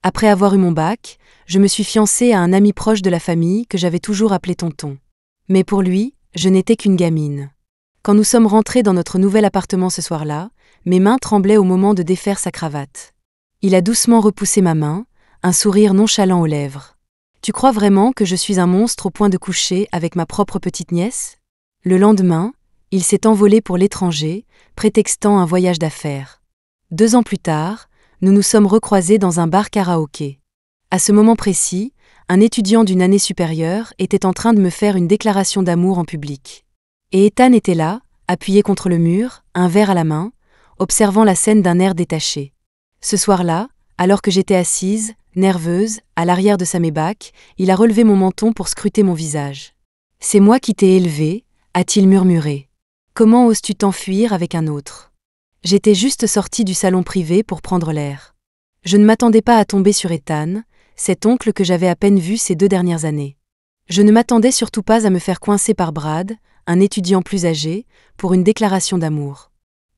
Après avoir eu mon bac, je me suis fiancée à un ami proche de la famille que j'avais toujours appelé tonton. Mais pour lui, je n'étais qu'une gamine. Quand nous sommes rentrés dans notre nouvel appartement ce soir-là, mes mains tremblaient au moment de défaire sa cravate. Il a doucement repoussé ma main, un sourire nonchalant aux lèvres. « Tu crois vraiment que je suis un monstre au point de coucher avec ma propre petite nièce ?» Le lendemain, il s'est envolé pour l'étranger, prétextant un voyage d'affaires. 2 ans plus tard, nous nous sommes recroisés dans un bar karaoké. À ce moment précis, un étudiant d'une année supérieure était en train de me faire une déclaration d'amour en public. Et Ethan était là, appuyé contre le mur, un verre à la main, observant la scène d'un air détaché. Ce soir-là, alors que j'étais assise, nerveuse, à l'arrière de sa Maybach, il a relevé mon menton pour scruter mon visage. « C'est moi qui t'ai élevé », a-t-il murmuré. « Comment oses-tu t'enfuir avec un autre ?» J'étais juste sortie du salon privé pour prendre l'air. Je ne m'attendais pas à tomber sur Ethan, cet oncle que j'avais à peine vu ces 2 dernières années. Je ne m'attendais surtout pas à me faire coincer par Brad, un étudiant plus âgé, pour une déclaration d'amour.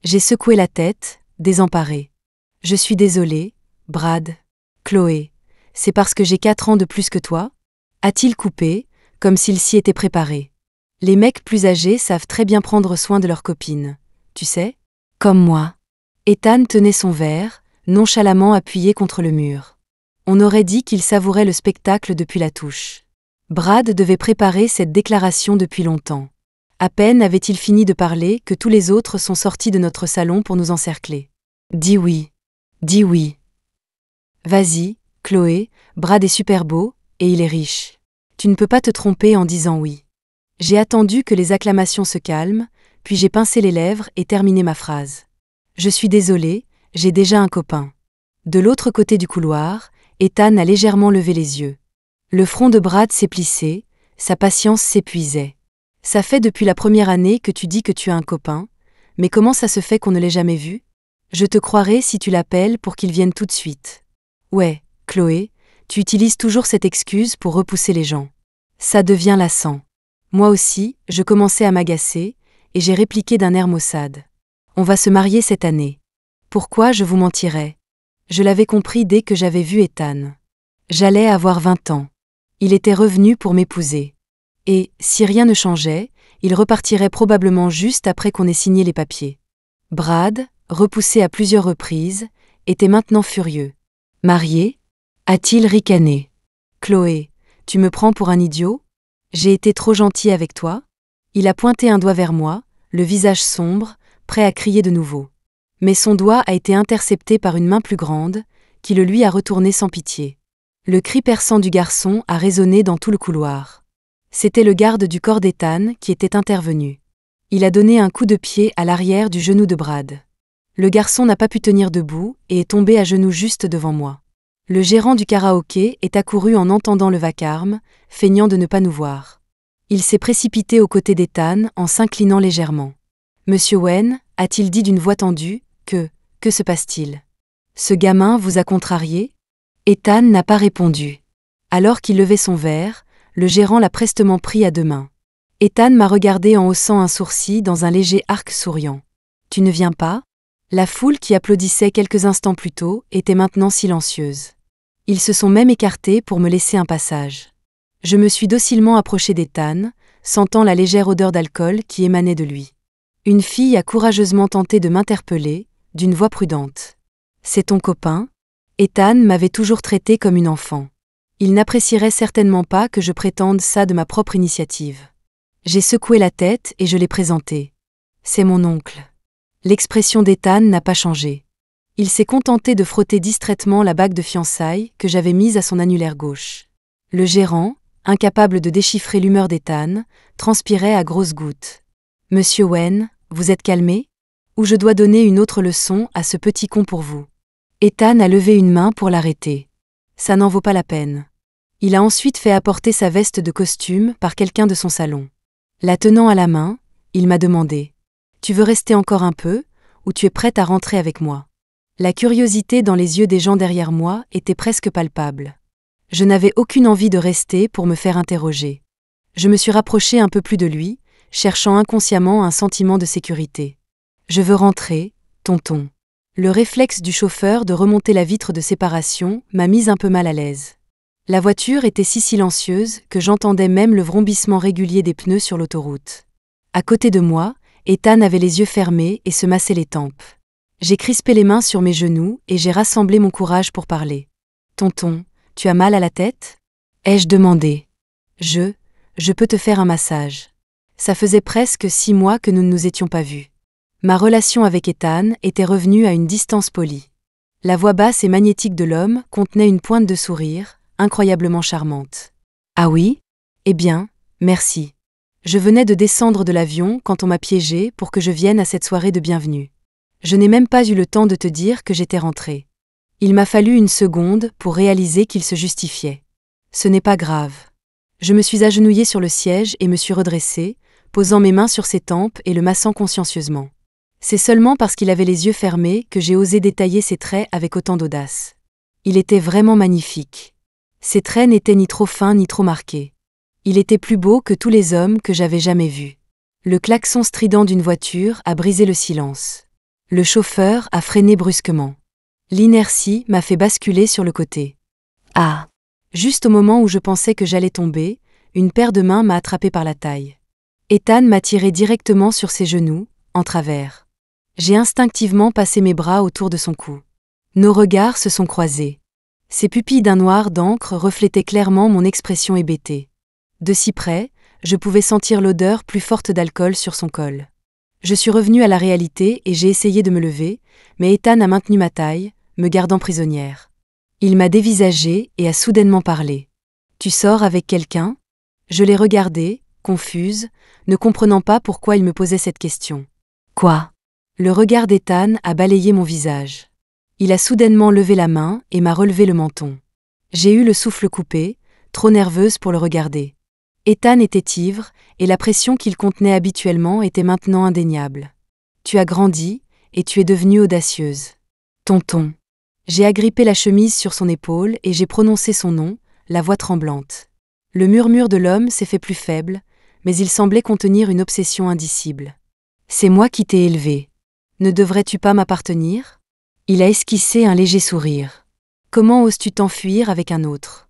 J'ai secoué la tête, désemparée. « Je suis désolée, Brad. »« Chloé, c'est parce que j'ai 4 ans de plus que toi ?» a-t-il coupé, comme s'il s'y était préparé. Les mecs plus âgés savent très bien prendre soin de leurs copines, tu sais, comme moi. Ethan tenait son verre, nonchalamment appuyé contre le mur. On aurait dit qu'il savourait le spectacle depuis la touche. Brad devait préparer cette déclaration depuis longtemps. À peine avait-il fini de parler que tous les autres sont sortis de notre salon pour nous encercler. « Dis oui. Dis oui. »« Vas-y, Chloé, Brad est super beau, et il est riche. Tu ne peux pas te tromper en disant oui. » J'ai attendu que les acclamations se calment, puis j'ai pincé les lèvres et terminé ma phrase. « Je suis désolée, j'ai déjà un copain. » De l'autre côté du couloir, Ethan a légèrement levé les yeux. Le front de Brad s'est plissé, sa patience s'épuisait. « Ça fait depuis la première année que tu dis que tu as un copain, mais comment ça se fait qu'on ne l'ait jamais vu ? Je te croirai si tu l'appelles pour qu'il vienne tout de suite. » Ouais, Chloé, tu utilises toujours cette excuse pour repousser les gens. Ça devient lassant. Moi aussi, je commençais à m'agacer, et j'ai répliqué d'un air maussade. « On va se marier cette année. » Pourquoi je vous mentirais ? Je l'avais compris dès que j'avais vu Ethan. J'allais avoir 20 ans. Il était revenu pour m'épouser. Et, si rien ne changeait, il repartirait probablement juste après qu'on ait signé les papiers. Brad, repoussé à plusieurs reprises, était maintenant furieux. « Marié ? » a-t-il ricané. « Chloé, tu me prends pour un idiot ? J'ai été trop gentil avec toi ?» Il a pointé un doigt vers moi, le visage sombre, prêt à crier de nouveau. Mais son doigt a été intercepté par une main plus grande, qui le lui a retourné sans pitié. Le cri perçant du garçon a résonné dans tout le couloir. C'était le garde du corps d'Ethan qui était intervenu. Il a donné un coup de pied à l'arrière du genou de Brad. Le garçon n'a pas pu tenir debout et est tombé à genoux juste devant moi. Le gérant du karaoké est accouru en entendant le vacarme, feignant de ne pas nous voir. Il s'est précipité aux côtés d'Ethan en s'inclinant légèrement. « Monsieur Wen » a-t-il dit d'une voix tendue, « que se passe-t-il ? Ce gamin vous a contrarié ?» Ethan n'a pas répondu. Alors qu'il levait son verre, le gérant l'a prestement pris à 2 mains. Ethan m'a regardé en haussant un sourcil dans un léger arc souriant. « Tu ne viens pas ?» La foule qui applaudissait quelques instants plus tôt était maintenant silencieuse. Ils se sont même écartés pour me laisser un passage. Je me suis docilement approchée d'Ethan, sentant la légère odeur d'alcool qui émanait de lui. Une fille a courageusement tenté de m'interpeller, d'une voix prudente. « C'est ton copain ?» Ethan m'avait toujours traitée comme une enfant. Il n'apprécierait certainement pas que je prétende ça de ma propre initiative. J'ai secoué la tête et je l'ai présenté. « C'est mon oncle. » L'expression d'Ethan n'a pas changé. Il s'est contenté de frotter distraitement la bague de fiançailles que j'avais mise à son annulaire gauche. Le gérant, incapable de déchiffrer l'humeur d'Ethan, transpirait à grosses gouttes. « Monsieur Wen, vous êtes calmé ? Ou je dois donner une autre leçon à ce petit con pour vous ?» Ethan a levé une main pour l'arrêter. « Ça n'en vaut pas la peine. » Il a ensuite fait apporter sa veste de costume par quelqu'un de son salon. La tenant à la main, il m'a demandé « Tu veux rester encore un peu, ou tu es prête à rentrer avec moi ?» La curiosité dans les yeux des gens derrière moi était presque palpable. Je n'avais aucune envie de rester pour me faire interroger. Je me suis rapprochée un peu plus de lui, cherchant inconsciemment un sentiment de sécurité. « Je veux rentrer, tonton. » Le réflexe du chauffeur de remonter la vitre de séparation m'a mise un peu mal à l'aise. La voiture était si silencieuse que j'entendais même le vrombissement régulier des pneus sur l'autoroute. À côté de moi, Ethan avait les yeux fermés et se massait les tempes. J'ai crispé les mains sur mes genoux et j'ai rassemblé mon courage pour parler. « Tonton, tu as mal à la tête ?» ai-je demandé. Je peux te faire un massage. » Ça faisait presque 6 mois que nous ne nous étions pas vus. Ma relation avec Ethan était revenue à une distance polie. La voix basse et magnétique de l'homme contenait une pointe de sourire, incroyablement charmante. « Ah oui ? Eh bien, merci. Je venais de descendre de l'avion quand on m'a piégé pour que je vienne à cette soirée de bienvenue. Je n'ai même pas eu le temps de te dire que j'étais rentrée. Il m'a fallu une seconde pour réaliser qu'il se justifiait. Ce n'est pas grave. Je me suis agenouillée sur le siège et me suis redressée, posant mes mains sur ses tempes et le massant consciencieusement. C'est seulement parce qu'il avait les yeux fermés que j'ai osé détailler ses traits avec autant d'audace. Il était vraiment magnifique. Ses traits n'étaient ni trop fins ni trop marqués. Il était plus beau que tous les hommes que j'avais jamais vus. Le klaxon strident d'une voiture a brisé le silence. Le chauffeur a freiné brusquement. L'inertie m'a fait basculer sur le côté. Ah ! Juste au moment où je pensais que j'allais tomber, une paire de mains m'a attrapé par la taille. Ethan m'a tiré directement sur ses genoux, en travers. J'ai instinctivement passé mes bras autour de son cou. Nos regards se sont croisés. Ses pupilles d'un noir d'encre reflétaient clairement mon expression hébétée. De si près, je pouvais sentir l'odeur plus forte d'alcool sur son col. Je suis revenue à la réalité et j'ai essayé de me lever, mais Ethan a maintenu ma taille, me gardant prisonnière. Il m'a dévisagée et a soudainement parlé. « Tu sors avec quelqu'un ?» Je l'ai regardé, confuse, ne comprenant pas pourquoi il me posait cette question. « Quoi ?» Le regard d'Ethan a balayé mon visage. Il a soudainement levé la main et m'a relevé le menton. J'ai eu le souffle coupé, trop nerveuse pour le regarder. Ethan était ivre, et la pression qu'il contenait habituellement était maintenant indéniable. « Tu as grandi, et tu es devenue audacieuse. Tonton. » J'ai agrippé la chemise sur son épaule et j'ai prononcé son nom, la voix tremblante. Le murmure de l'homme s'est fait plus faible, mais il semblait contenir une obsession indicible. « C'est moi qui t'ai élevé. Ne devrais-tu pas m'appartenir ?» Il a esquissé un léger sourire. « Comment oses-tu t'enfuir avec un autre ?»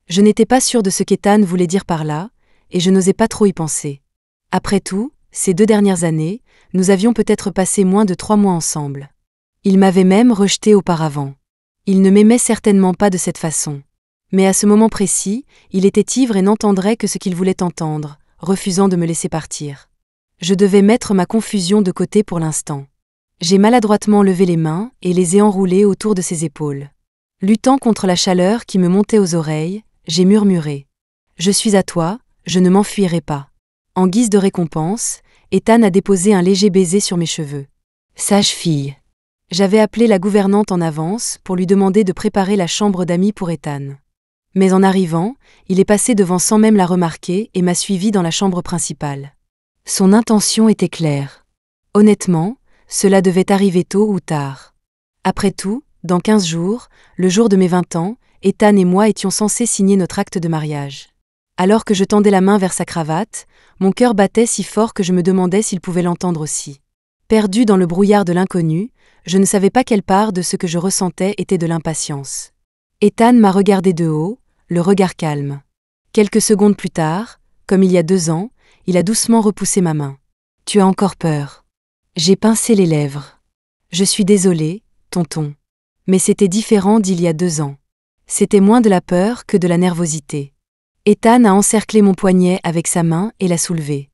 Je n'étais pas sûre de ce qu'Ethan voulait dire par là, et je n'osais pas trop y penser. Après tout, ces 2 dernières années, nous avions peut-être passé moins de 3 mois ensemble. Il m'avait même rejetée auparavant. Il ne m'aimait certainement pas de cette façon. Mais à ce moment précis, il était ivre et n'entendrait que ce qu'il voulait entendre, refusant de me laisser partir. Je devais mettre ma confusion de côté pour l'instant. J'ai maladroitement levé les mains et les ai enroulées autour de ses épaules. Luttant contre la chaleur qui me montait aux oreilles, j'ai murmuré. « Je suis à toi, je ne m'enfuirai pas. » En guise de récompense, Ethan a déposé un léger baiser sur mes cheveux. Sage fille. J'avais appelé la gouvernante en avance pour lui demander de préparer la chambre d'amis pour Ethan. Mais en arrivant, il est passé devant sans même la remarquer et m'a suivi dans la chambre principale. Son intention était claire. Honnêtement, cela devait arriver tôt ou tard. Après tout, dans 15 jours, le jour de mes 20 ans, Ethan et moi étions censés signer notre acte de mariage. Alors que je tendais la main vers sa cravate, mon cœur battait si fort que je me demandais s'il pouvait l'entendre aussi. Perdu dans le brouillard de l'inconnu, je ne savais pas quelle part de ce que je ressentais était de l'impatience. Ethan m'a regardé de haut, le regard calme. Quelques secondes plus tard, comme il y a 2 ans, il a doucement repoussé ma main. « Tu as encore peur ?» J'ai pincé les lèvres. « Je suis désolée, tonton. Mais c'était différent d'il y a 2 ans. C'était moins de la peur que de la nervosité. » Ethan a encerclé mon poignet avec sa main et l'a soulevé.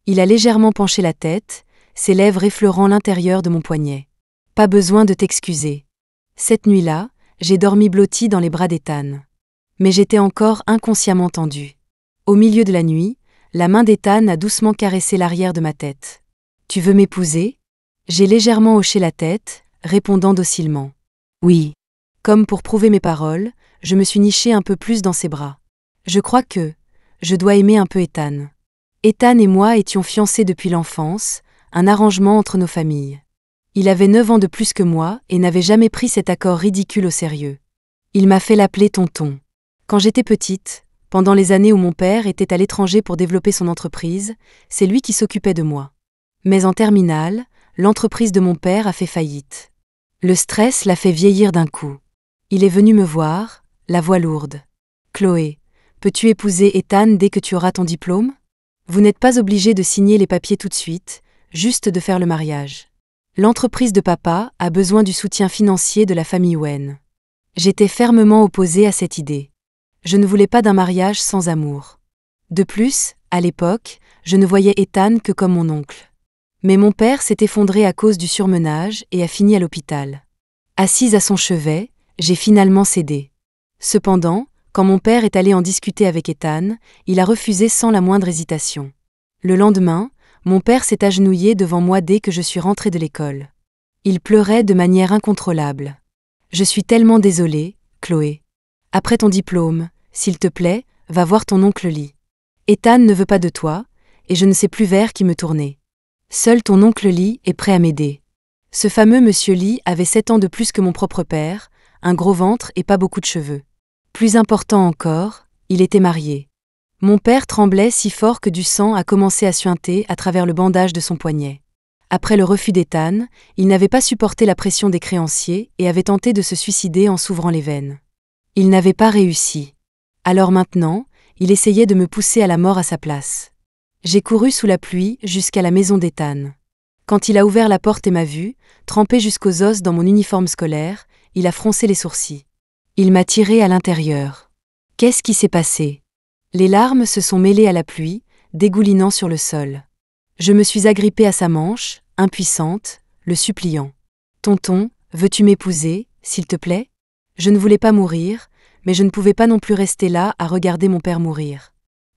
Il a légèrement penché la tête, ses lèvres effleurant l'intérieur de mon poignet. « Pas besoin de t'excuser. Cette nuit-là, j'ai dormi blottie dans les bras d'Ethan. Mais j'étais encore inconsciemment tendue. Au milieu de la nuit, la main d'Ethan a doucement caressé l'arrière de ma tête. « Tu veux m'épouser ?» J'ai légèrement hoché la tête, répondant docilement. « Oui. » Comme pour prouver mes paroles, je me suis nichée un peu plus dans ses bras. Je crois que je dois aimer un peu Ethan. Ethan et moi étions fiancés depuis l'enfance, un arrangement entre nos familles. Il avait 9 ans de plus que moi et n'avait jamais pris cet accord ridicule au sérieux. Il m'a fait l'appeler tonton. Quand j'étais petite, pendant les années où mon père était à l'étranger pour développer son entreprise, c'est lui qui s'occupait de moi. Mais en terminale, l'entreprise de mon père a fait faillite. Le stress l'a fait vieillir d'un coup. Il est venu me voir, la voix lourde. Chloé, peux-tu épouser Ethan dès que tu auras ton diplôme? Vous n'êtes pas obligée de signer les papiers tout de suite, juste de faire le mariage. L'entreprise de papa a besoin du soutien financier de la famille Wen. J'étais fermement opposée à cette idée. Je ne voulais pas d'un mariage sans amour. De plus, à l'époque, je ne voyais Ethan que comme mon oncle. Mais mon père s'est effondré à cause du surmenage et a fini à l'hôpital. Assise à son chevet, j'ai finalement cédé. Cependant, quand mon père est allé en discuter avec Ethan, il a refusé sans la moindre hésitation. Le lendemain, mon père s'est agenouillé devant moi dès que je suis rentrée de l'école. Il pleurait de manière incontrôlable. Je suis tellement désolée, Chloé. Après ton diplôme, s'il te plaît, va voir ton oncle Lee. Ethan ne veut pas de toi, et je ne sais plus vers qui me tourner. Seul ton oncle Lee est prêt à m'aider. Ce fameux monsieur Lee avait 7 ans de plus que mon propre père, un gros ventre et pas beaucoup de cheveux. Plus important encore, il était marié. Mon père tremblait si fort que du sang a commencé à suinter à travers le bandage de son poignet. Après le refus d'Ethan, il n'avait pas supporté la pression des créanciers et avait tenté de se suicider en s'ouvrant les veines. Il n'avait pas réussi. Alors maintenant, il essayait de me pousser à la mort à sa place. J'ai couru sous la pluie jusqu'à la maison d'Ethan. Quand il a ouvert la porte et m'a vu, trempé jusqu'aux os dans mon uniforme scolaire, il a froncé les sourcils. Il m'a tiré à l'intérieur. Qu'est-ce qui s'est passé? Les larmes se sont mêlées à la pluie, dégoulinant sur le sol. Je me suis agrippée à sa manche, impuissante, le suppliant. « Tonton, veux-tu m'épouser, s'il te plaît ?» Je ne voulais pas mourir, mais je ne pouvais pas non plus rester là à regarder mon père mourir.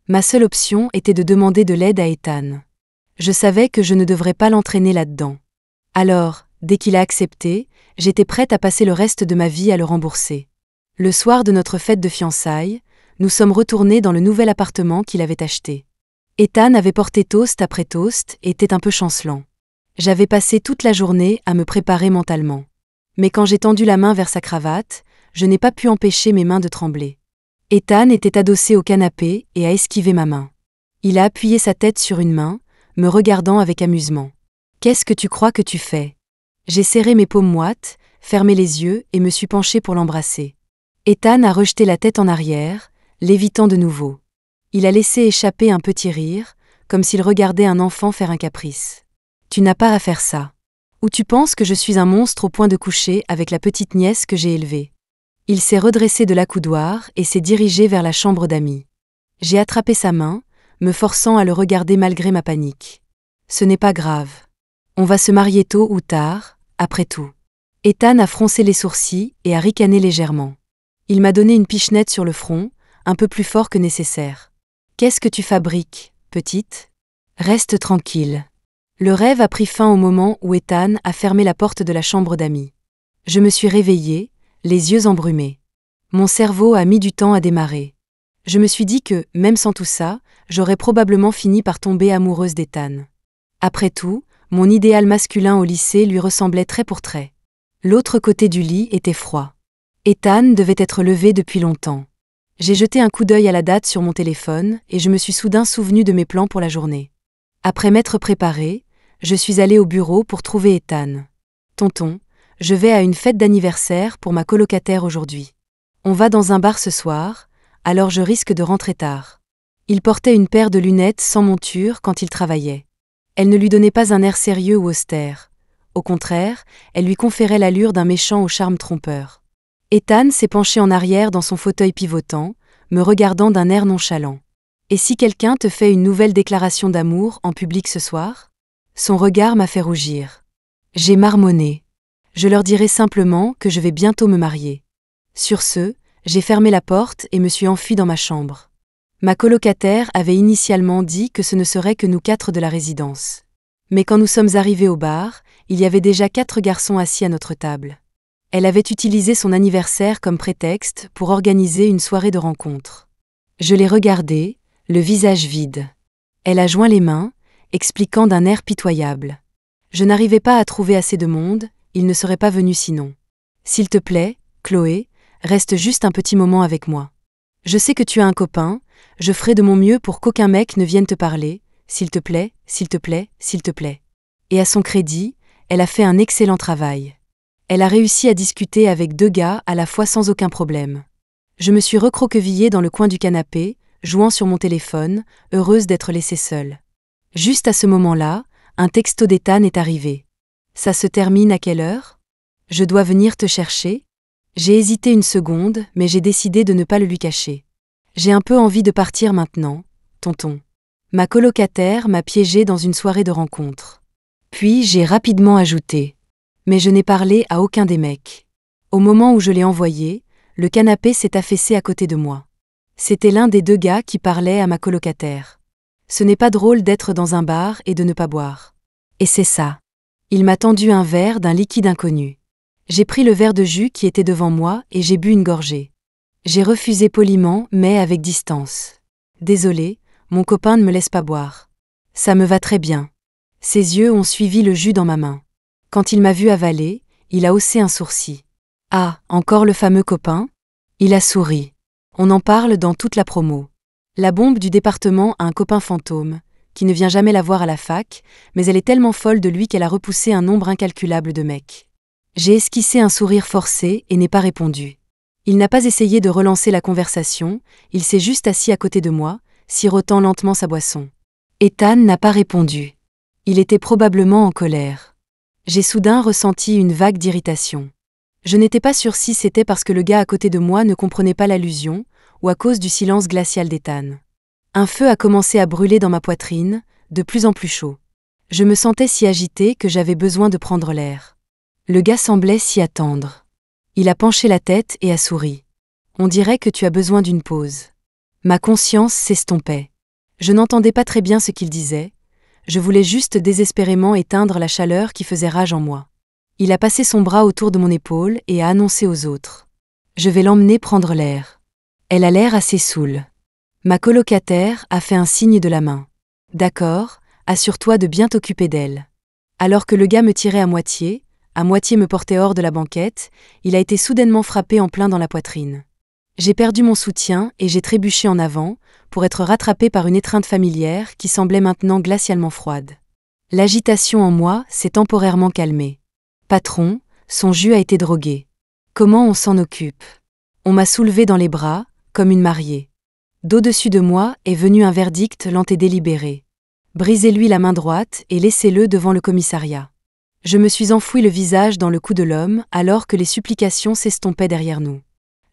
Ma seule option était de demander de l'aide à Ethan. Je savais que je ne devrais pas l'entraîner là-dedans. Alors, dès qu'il a accepté, j'étais prête à passer le reste de ma vie à le rembourser. Le soir de notre fête de fiançailles, nous sommes retournés dans le nouvel appartement qu'il avait acheté. Ethan avait porté toast après toast et était un peu chancelant. J'avais passé toute la journée à me préparer mentalement. Mais quand j'ai tendu la main vers sa cravate, je n'ai pas pu empêcher mes mains de trembler. Ethan était adossé au canapé et a esquivé ma main. Il a appuyé sa tête sur une main, me regardant avec amusement. « Qu'est-ce que tu crois que tu fais ?» J'ai serré mes paumes moites, fermé les yeux et me suis penchée pour l'embrasser. Ethan a rejeté la tête en arrière, l'évitant de nouveau. Il a laissé échapper un petit rire, comme s'il regardait un enfant faire un caprice. « Tu n'as pas à faire ça. Ou tu penses que je suis un monstre au point de coucher avec la petite nièce que j'ai élevée. » Il s'est redressé de l'accoudoir et s'est dirigé vers la chambre d'amis. J'ai attrapé sa main, me forçant à le regarder malgré ma panique. Ce n'est pas grave. On va se marier tôt ou tard, après tout. Ethan a froncé les sourcils et a ricané légèrement. Il m'a donné une pichenette sur le front, un peu plus fort que nécessaire. « Qu'est-ce que tu fabriques, petite ? Reste tranquille. » Le rêve a pris fin au moment où Ethan a fermé la porte de la chambre d'amis. Je me suis réveillée, les yeux embrumés. Mon cerveau a mis du temps à démarrer. Je me suis dit que, même sans tout ça, j'aurais probablement fini par tomber amoureuse d'Ethan. Après tout, mon idéal masculin au lycée lui ressemblait trait pour trait. L'autre côté du lit était froid. Ethan devait être levé depuis longtemps. J'ai jeté un coup d'œil à la date sur mon téléphone et je me suis soudain souvenue de mes plans pour la journée. Après m'être préparée, je suis allée au bureau pour trouver Ethan. « Tonton, je vais à une fête d'anniversaire pour ma colocataire aujourd'hui. On va dans un bar ce soir, alors je risque de rentrer tard. » Il portait une paire de lunettes sans monture quand il travaillait. Elle ne lui donnait pas un air sérieux ou austère. Au contraire, elle lui conférait l'allure d'un méchant au charme trompeur. Ethan s'est penché en arrière dans son fauteuil pivotant, me regardant d'un air nonchalant. « Et si quelqu'un te fait une nouvelle déclaration d'amour en public ce soir ?» Son regard m'a fait rougir. J'ai marmonné. Je leur dirai simplement que je vais bientôt me marier. Sur ce, j'ai fermé la porte et me suis enfuie dans ma chambre. Ma colocataire avait initialement dit que ce ne serait que nous 4 de la résidence. Mais quand nous sommes arrivés au bar, il y avait déjà 4 garçons assis à notre table. Elle avait utilisé son anniversaire comme prétexte pour organiser une soirée de rencontre. Je l'ai regardée, le visage vide. Elle a joint les mains, expliquant d'un air pitoyable. Je n'arrivais pas à trouver assez de monde, il ne serait pas venu sinon. S'il te plaît, Chloé, reste juste un petit moment avec moi. Je sais que tu as un copain, je ferai de mon mieux pour qu'aucun mec ne vienne te parler, s'il te plaît, s'il te plaît, s'il te plaît. Et à son crédit, elle a fait un excellent travail. Elle a réussi à discuter avec 2 gars à la fois sans aucun problème. Je me suis recroquevillée dans le coin du canapé, jouant sur mon téléphone, heureuse d'être laissée seule. Juste à ce moment-là, un texto d'Ethan est arrivé. Ça se termine à quelle heure? Je dois venir te chercher? J'ai hésité une seconde, mais j'ai décidé de ne pas le lui cacher. J'ai un peu envie de partir maintenant, tonton. Ma colocataire m'a piégée dans une soirée de rencontre. Puis j'ai rapidement ajouté. Mais je n'ai parlé à aucun des mecs. Au moment où je l'ai envoyé, le canapé s'est affaissé à côté de moi. C'était l'un des 2 gars qui parlait à ma colocataire. Ce n'est pas drôle d'être dans un bar et de ne pas boire. Et c'est ça. Il m'a tendu un verre d'un liquide inconnu. J'ai pris le verre de jus qui était devant moi et j'ai bu une gorgée. J'ai refusé poliment, mais avec distance. Désolé, mon copain ne me laisse pas boire. Ça me va très bien. Ses yeux ont suivi le jus dans ma main. Quand il m'a vu avaler, il a haussé un sourcil. Ah, encore le fameux copain? Il a souri. On en parle dans toute la promo. La bombe du département a un copain fantôme, qui ne vient jamais la voir à la fac, mais elle est tellement folle de lui qu'elle a repoussé un nombre incalculable de mecs. J'ai esquissé un sourire forcé et n'ai pas répondu. Il n'a pas essayé de relancer la conversation, il s'est juste assis à côté de moi, sirotant lentement sa boisson. Ethan n'a pas répondu. Il était probablement en colère. J'ai soudain ressenti une vague d'irritation. Je n'étais pas sûre si c'était parce que le gars à côté de moi ne comprenait pas l'allusion, ou à cause du silence glacial d'Ethan. Un feu a commencé à brûler dans ma poitrine, de plus en plus chaud. Je me sentais si agitée que j'avais besoin de prendre l'air. Le gars semblait s'y attendre. Il a penché la tête et a souri. On dirait que tu as besoin d'une pause. Ma conscience s'estompait. Je n'entendais pas très bien ce qu'il disait. Je voulais juste désespérément éteindre la chaleur qui faisait rage en moi. Il a passé son bras autour de mon épaule et a annoncé aux autres. Je vais l'emmener prendre l'air. Elle a l'air assez saoule. Ma colocataire a fait un signe de la main. D'accord, assure-toi de bien t'occuper d'elle. Alors que le gars me tirait à moitié me portait hors de la banquette, il a été soudainement frappé en plein dans la poitrine. J'ai perdu mon soutien et j'ai trébuché en avant, pour être rattrapé par une étreinte familière qui semblait maintenant glacialement froide. L'agitation en moi s'est temporairement calmée. Patron, son jus a été drogué. Comment on s'en occupe? On m'a soulevé dans les bras, comme une mariée. D'au-dessus de moi est venu un verdict lent et délibéré. Brisez-lui la main droite et laissez-le devant le commissariat. Je me suis enfoui le visage dans le cou de l'homme alors que les supplications s'estompaient derrière nous.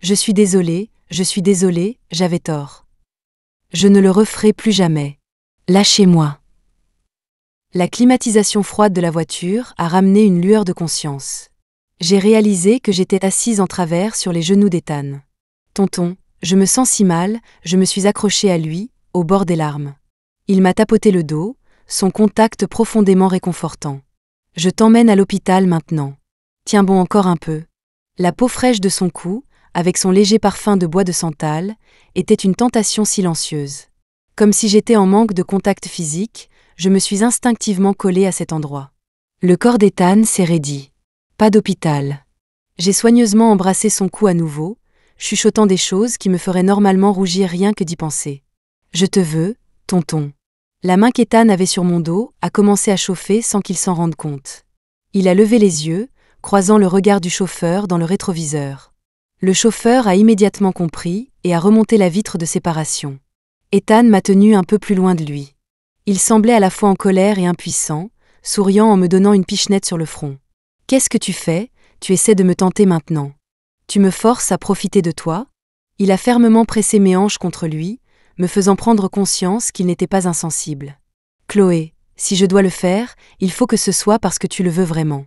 Je suis désolé, j'avais tort. Je ne le referai plus jamais. Lâchez-moi. La climatisation froide de la voiture a ramené une lueur de conscience. J'ai réalisé que j'étais assise en travers sur les genoux d'Ethan. Tonton, je me sens si mal, je me suis accrochée à lui, au bord des larmes. Il m'a tapoté le dos, son contact profondément réconfortant. Je t'emmène à l'hôpital maintenant. Tiens bon encore un peu. La peau fraîche de son cou, avec son léger parfum de bois de santal, était une tentation silencieuse. Comme si j'étais en manque de contact physique, je me suis instinctivement collée à cet endroit. Le corps d'Ethan s'est raidi. Pas d'hôpital. J'ai soigneusement embrassé son cou à nouveau, chuchotant des choses qui me feraient normalement rougir rien que d'y penser. Je te veux, tonton. La main qu'Ethan avait sur mon dos a commencé à chauffer sans qu'il s'en rende compte. Il a levé les yeux, croisant le regard du chauffeur dans le rétroviseur. Le chauffeur a immédiatement compris et a remonté la vitre de séparation. Ethan m'a tenu un peu plus loin de lui. Il semblait à la fois en colère et impuissant, souriant en me donnant une pichenette sur le front. « Qu'est-ce que tu fais? Tu essaies de me tenter maintenant. Tu me forces à profiter de toi ?» Il a fermement pressé mes hanches contre lui, me faisant prendre conscience qu'il n'était pas insensible. « Chloé, si je dois le faire, il faut que ce soit parce que tu le veux vraiment. »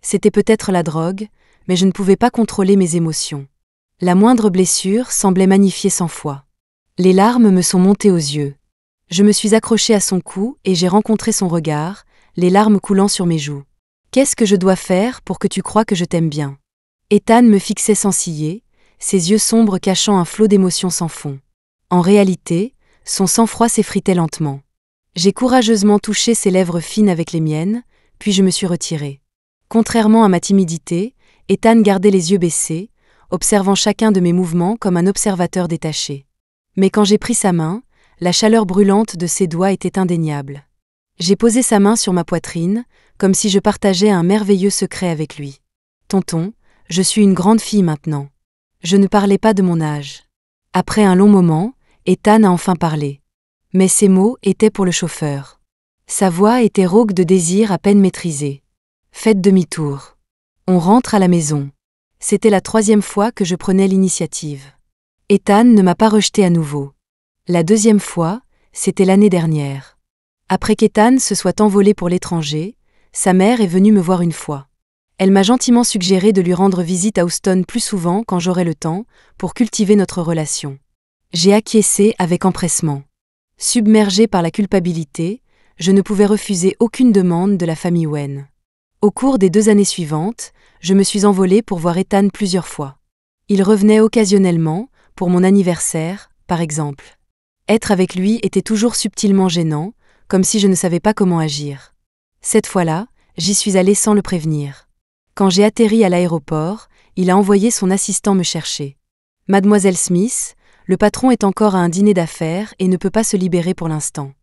C'était peut-être la drogue, mais je ne pouvais pas contrôler mes émotions. La moindre blessure semblait magnifier 100 fois. Les larmes me sont montées aux yeux. Je me suis accrochée à son cou et j'ai rencontré son regard, les larmes coulant sur mes joues. « Qu'est-ce que je dois faire pour que tu croies que je t'aime bien ?» Ethan me fixait sans ciller, ses yeux sombres cachant un flot d'émotions sans fond. En réalité, son sang-froid s'effritait lentement. J'ai courageusement touché ses lèvres fines avec les miennes, puis je me suis retirée. Contrairement à ma timidité, Ethan gardait les yeux baissés, observant chacun de mes mouvements comme un observateur détaché. Mais quand j'ai pris sa main, la chaleur brûlante de ses doigts était indéniable. J'ai posé sa main sur ma poitrine, comme si je partageais un merveilleux secret avec lui. « Tonton, je suis une grande fille maintenant. Je ne parlais pas de mon âge. Après un long moment, Ethan a enfin parlé. Mais ses mots étaient pour le chauffeur. Sa voix était rauque de désir à peine maîtrisé. Faites demi-tour. On rentre à la maison. C'était la 3e fois que je prenais l'initiative. Ethan ne m'a pas rejeté à nouveau. La 2e fois, c'était l'année dernière. Après qu'Ethan se soit envolé pour l'étranger, sa mère est venue me voir une fois. Elle m'a gentiment suggéré de lui rendre visite à Houston plus souvent quand j'aurai le temps, pour cultiver notre relation. J'ai acquiescé avec empressement. Submergé par la culpabilité, je ne pouvais refuser aucune demande de la famille Wen. Au cours des 2 années suivantes, je me suis envolée pour voir Ethan plusieurs fois. Il revenait occasionnellement, pour mon anniversaire, par exemple. Être avec lui était toujours subtilement gênant, comme si je ne savais pas comment agir. Cette fois-là, j'y suis allée sans le prévenir. Quand j'ai atterri à l'aéroport, il a envoyé son assistant me chercher. Mademoiselle Smith, le patron est encore à un dîner d'affaires et ne peut pas se libérer pour l'instant.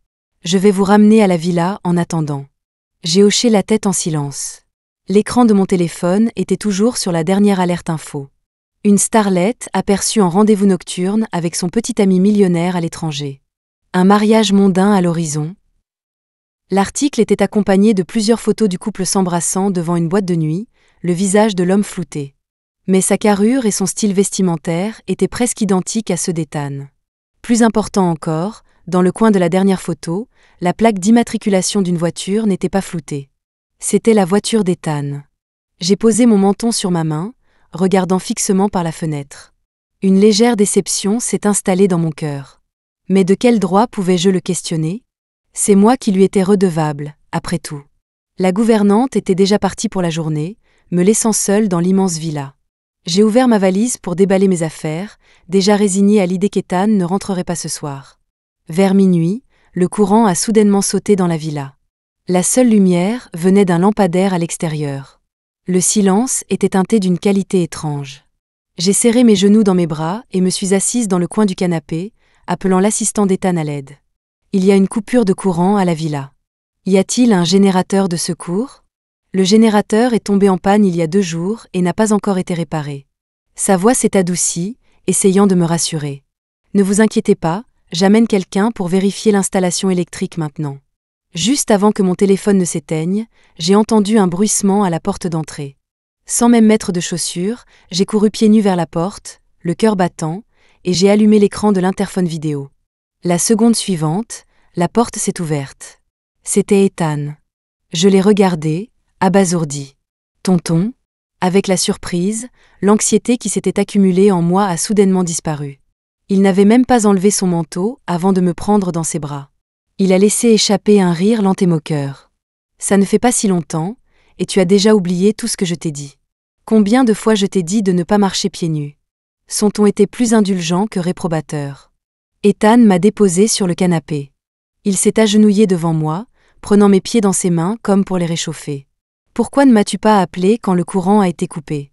Je vais vous ramener à la villa en attendant. J'ai hoché la tête en silence. L'écran de mon téléphone était toujours sur la dernière alerte info. Une starlette aperçue en rendez-vous nocturne avec son petit ami millionnaire à l'étranger. Un mariage mondain à l'horizon. L'article était accompagné de plusieurs photos du couple s'embrassant devant une boîte de nuit, le visage de l'homme flouté. Mais sa carrure et son style vestimentaire étaient presque identiques à ceux d'Ethan. Plus important encore, dans le coin de la dernière photo, la plaque d'immatriculation d'une voiture n'était pas floutée. C'était la voiture d'Ethan. J'ai posé mon menton sur ma main, regardant fixement par la fenêtre. Une légère déception s'est installée dans mon cœur. Mais de quel droit pouvais-je le questionner ? C'est moi qui lui étais redevable, après tout. La gouvernante était déjà partie pour la journée, me laissant seule dans l'immense villa. J'ai ouvert ma valise pour déballer mes affaires, déjà résignée à l'idée qu'Ethan ne rentrerait pas ce soir. Vers minuit, le courant a soudainement sauté dans la villa. La seule lumière venait d'un lampadaire à l'extérieur. Le silence était teinté d'une qualité étrange. J'ai serré mes genoux dans mes bras et me suis assise dans le coin du canapé, appelant l'assistant d'Ethan à l'aide. Il y a une coupure de courant à la villa. Y a-t-il un générateur de secours ? Le générateur est tombé en panne il y a 2 jours et n'a pas encore été réparé. Sa voix s'est adoucie, essayant de me rassurer. Ne vous inquiétez pas, j'amène quelqu'un pour vérifier l'installation électrique maintenant. Juste avant que mon téléphone ne s'éteigne, j'ai entendu un bruissement à la porte d'entrée. Sans même mettre de chaussures, j'ai couru pieds nus vers la porte, le cœur battant, et j'ai allumé l'écran de l'interphone vidéo. La seconde suivante, la porte s'est ouverte. C'était Ethan. Je l'ai regardé, abasourdi. Tonton ? Avec la surprise, l'anxiété qui s'était accumulée en moi a soudainement disparu. Il n'avait même pas enlevé son manteau avant de me prendre dans ses bras. Il a laissé échapper un rire lent et moqueur. Ça ne fait pas si longtemps, et tu as déjà oublié tout ce que je t'ai dit. Combien de fois je t'ai dit de ne pas marcher pieds nus ? Son ton était plus indulgent que réprobateur. Ethan m'a déposé sur le canapé. Il s'est agenouillé devant moi, prenant mes pieds dans ses mains comme pour les réchauffer. Pourquoi ne m'as-tu pas appelé quand le courant a été coupé ?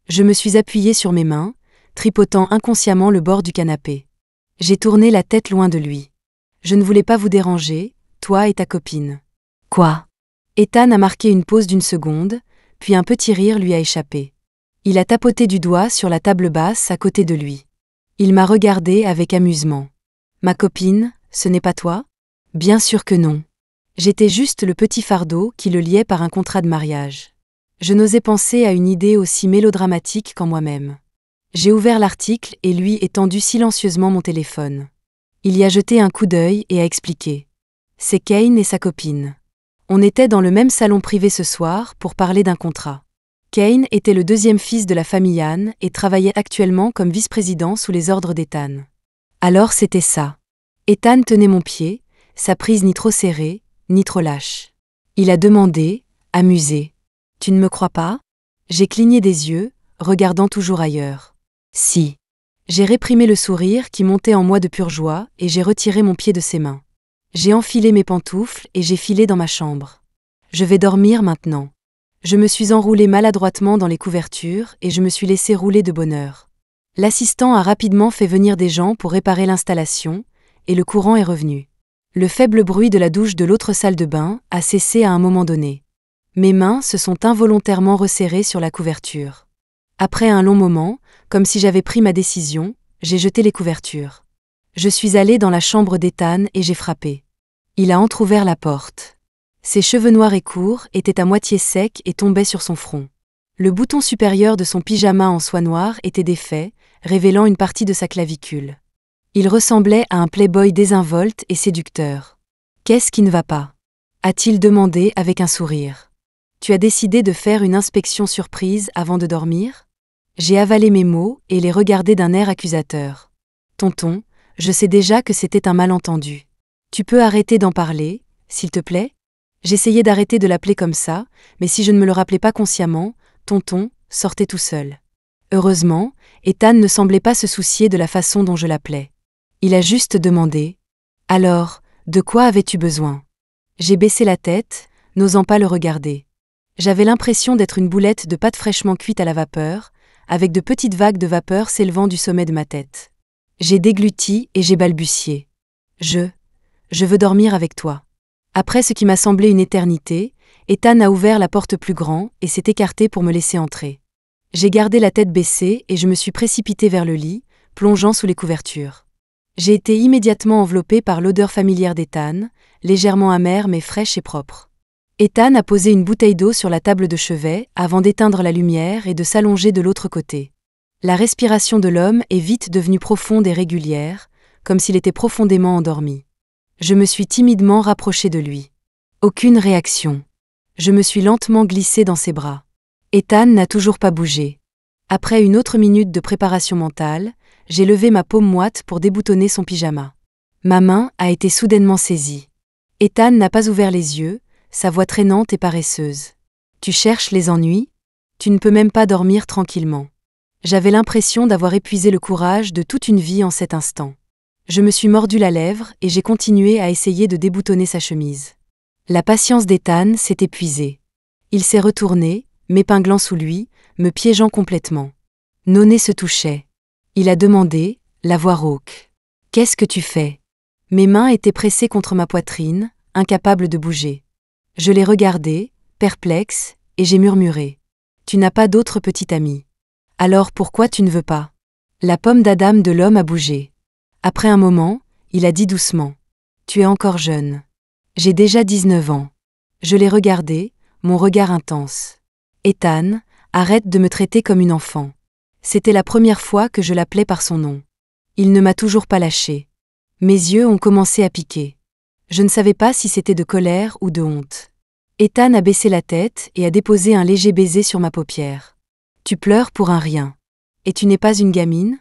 Je me suis appuyée sur mes mains, tripotant inconsciemment le bord du canapé. J'ai tourné la tête loin de lui. Je ne voulais pas vous déranger, toi et ta copine. Quoi ? Ethan a marqué une pause d'1 seconde, puis un petit rire lui a échappé. Il a tapoté du doigt sur la table basse à côté de lui. Il m'a regardé avec amusement. Ma copine, ce n'est pas toi ? Bien sûr que non. J'étais juste le petit fardeau qui le liait par un contrat de mariage. Je n'osais penser à une idée aussi mélodramatique qu'en moi-même. J'ai ouvert l'article et lui étendu silencieusement mon téléphone. Il y a jeté un coup d'œil et a expliqué. C'est Kane et sa copine. On était dans le même salon privé ce soir pour parler d'un contrat. Kane était le 2e fils de la famille Anne et travaillait actuellement comme vice-président sous les ordres d'Ethan. Alors c'était ça. Ethan tenait mon pied, sa prise ni trop serrée, ni trop lâche. Il a demandé, amusé. « Tu ne me crois pas ?» J'ai cligné des yeux, regardant toujours ailleurs. « Si. » J'ai réprimé le sourire qui montait en moi de pure joie et j'ai retiré mon pied de ses mains. J'ai enfilé mes pantoufles et j'ai filé dans ma chambre. Je vais dormir maintenant. Je me suis enroulée maladroitement dans les couvertures et je me suis laissé rouler de bonne heure. L'assistant a rapidement fait venir des gens pour réparer l'installation, et le courant est revenu. Le faible bruit de la douche de l'autre salle de bain a cessé à un moment donné. Mes mains se sont involontairement resserrées sur la couverture. Après un long moment, comme si j'avais pris ma décision, j'ai jeté les couvertures. Je suis allée dans la chambre d'Ethan et j'ai frappé. Il a entrouvert la porte. Ses cheveux noirs et courts étaient à moitié secs et tombaient sur son front. Le bouton supérieur de son pyjama en soie noire était défait, révélant une partie de sa clavicule. Il ressemblait à un playboy désinvolte et séducteur. « Qu'est-ce qui ne va pas ?» a-t-il demandé avec un sourire. « Tu as décidé de faire une inspection surprise avant de dormir ?» J'ai avalé mes mots et les regardé d'un air accusateur. « Tonton, je sais déjà que c'était un malentendu. Tu peux arrêter d'en parler, s'il te plaît ?» J'essayais d'arrêter de l'appeler comme ça, mais si je ne me le rappelais pas consciemment, tonton sortait tout seul. Heureusement, Ethan ne semblait pas se soucier de la façon dont je l'appelais. Il a juste demandé « Alors, de quoi avais-tu besoin ?» J'ai baissé la tête, n'osant pas le regarder. J'avais l'impression d'être une boulette de pâte fraîchement cuite à la vapeur, avec de petites vagues de vapeur s'élevant du sommet de ma tête. J'ai dégluti et j'ai balbutié. Je veux dormir avec toi. Après ce qui m'a semblé une éternité, Ethan a ouvert la porte plus grand et s'est écarté pour me laisser entrer. J'ai gardé la tête baissée et je me suis précipitée vers le lit, plongeant sous les couvertures. J'ai été immédiatement enveloppée par l'odeur familière d'Ethan, légèrement amère mais fraîche et propre. Ethan a posé une bouteille d'eau sur la table de chevet avant d'éteindre la lumière et de s'allonger de l'autre côté. La respiration de l'homme est vite devenue profonde et régulière, comme s'il était profondément endormi. Je me suis timidement rapprochée de lui. Aucune réaction. Je me suis lentement glissée dans ses bras. Ethan n'a toujours pas bougé. Après une autre minute de préparation mentale, j'ai levé ma paume moite pour déboutonner son pyjama. Ma main a été soudainement saisie. Ethan n'a pas ouvert les yeux, sa voix traînante et paresseuse. « Tu cherches les ennuis ? Tu ne peux même pas dormir tranquillement. » J'avais l'impression d'avoir épuisé le courage de toute une vie en cet instant. Je me suis mordu la lèvre et j'ai continué à essayer de déboutonner sa chemise. La patience d'Ethan s'est épuisée. Il s'est retourné, m'épinglant sous lui, me piégeant complètement. Nos nez se touchaient. Il a demandé, la voix rauque. « Qu'est-ce que tu fais ?» Mes mains étaient pressées contre ma poitrine, incapables de bouger. Je l'ai regardé, perplexe, et j'ai murmuré. « Tu n'as pas d'autre petit ami. Alors pourquoi tu ne veux pas ?» La pomme d'Adam de l'homme a bougé. Après un moment, il a dit doucement. « Tu es encore jeune. » J'ai déjà 19 ans. Je l'ai regardé, mon regard intense. « Ethan, arrête de me traiter comme une enfant. » C'était la première fois que je l'appelais par son nom. Il ne m'a toujours pas lâché. Mes yeux ont commencé à piquer. Je ne savais pas si c'était de colère ou de honte. Ethan a baissé la tête et a déposé un léger baiser sur ma paupière. « Tu pleures pour un rien. Et tu n'es pas une gamine ?»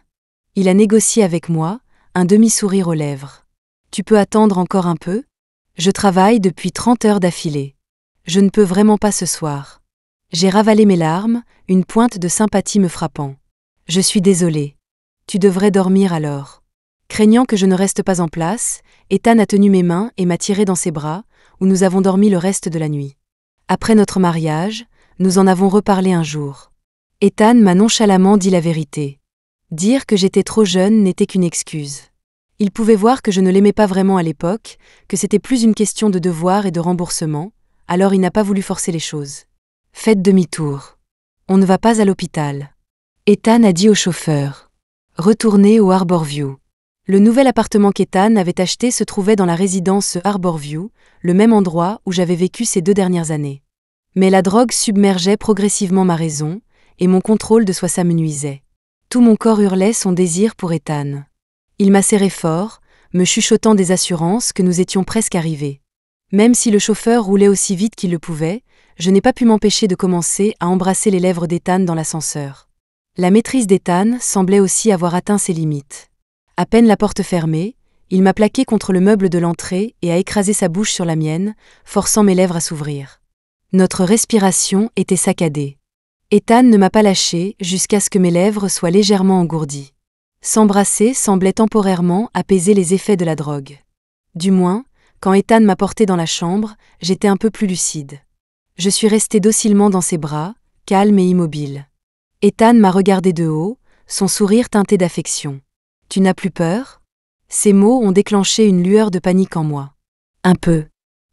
Il a négocié avec moi, un demi-sourire aux lèvres. « Tu peux attendre encore un peu ? Je travaille depuis 30 heures d'affilée. Je ne peux vraiment pas ce soir. » J'ai ravalé mes larmes, une pointe de sympathie me frappant. « Je suis désolée. Tu devrais dormir alors. » Craignant que je ne reste pas en place, Ethan a tenu mes mains et m'a tiré dans ses bras, où nous avons dormi le reste de la nuit. Après notre mariage, nous en avons reparlé un jour. Ethan m'a nonchalamment dit la vérité. Dire que j'étais trop jeune n'était qu'une excuse. Il pouvait voir que je ne l'aimais pas vraiment à l'époque, que c'était plus une question de devoir et de remboursement, alors il n'a pas voulu forcer les choses. Faites demi-tour. On ne va pas à l'hôpital. Ethan a dit au chauffeur. Retournez au Harborview. Le nouvel appartement qu'Ethan avait acheté se trouvait dans la résidence Harborview, le même endroit où j'avais vécu ces 2 dernières années. Mais la drogue submergeait progressivement ma raison, et mon contrôle de soi s'amenuisait. Tout mon corps hurlait son désir pour Ethan. Il m'a serré fort, me chuchotant des assurances que nous étions presque arrivés. Même si le chauffeur roulait aussi vite qu'il le pouvait, je n'ai pas pu m'empêcher de commencer à embrasser les lèvres d'Ethan dans l'ascenseur. La maîtrise d'Ethan semblait aussi avoir atteint ses limites. À peine la porte fermée, il m'a plaqué contre le meuble de l'entrée et a écrasé sa bouche sur la mienne, forçant mes lèvres à s'ouvrir. Notre respiration était saccadée. Ethan ne m'a pas lâché jusqu'à ce que mes lèvres soient légèrement engourdies. S'embrasser semblait temporairement apaiser les effets de la drogue. Du moins, quand Ethan m'a porté dans la chambre, j'étais un peu plus lucide. Je suis restée docilement dans ses bras, calme et immobile. Ethan m'a regardé de haut, son sourire teinté d'affection. « Tu n'as plus peur ?» Ces mots ont déclenché une lueur de panique en moi. « Un peu. »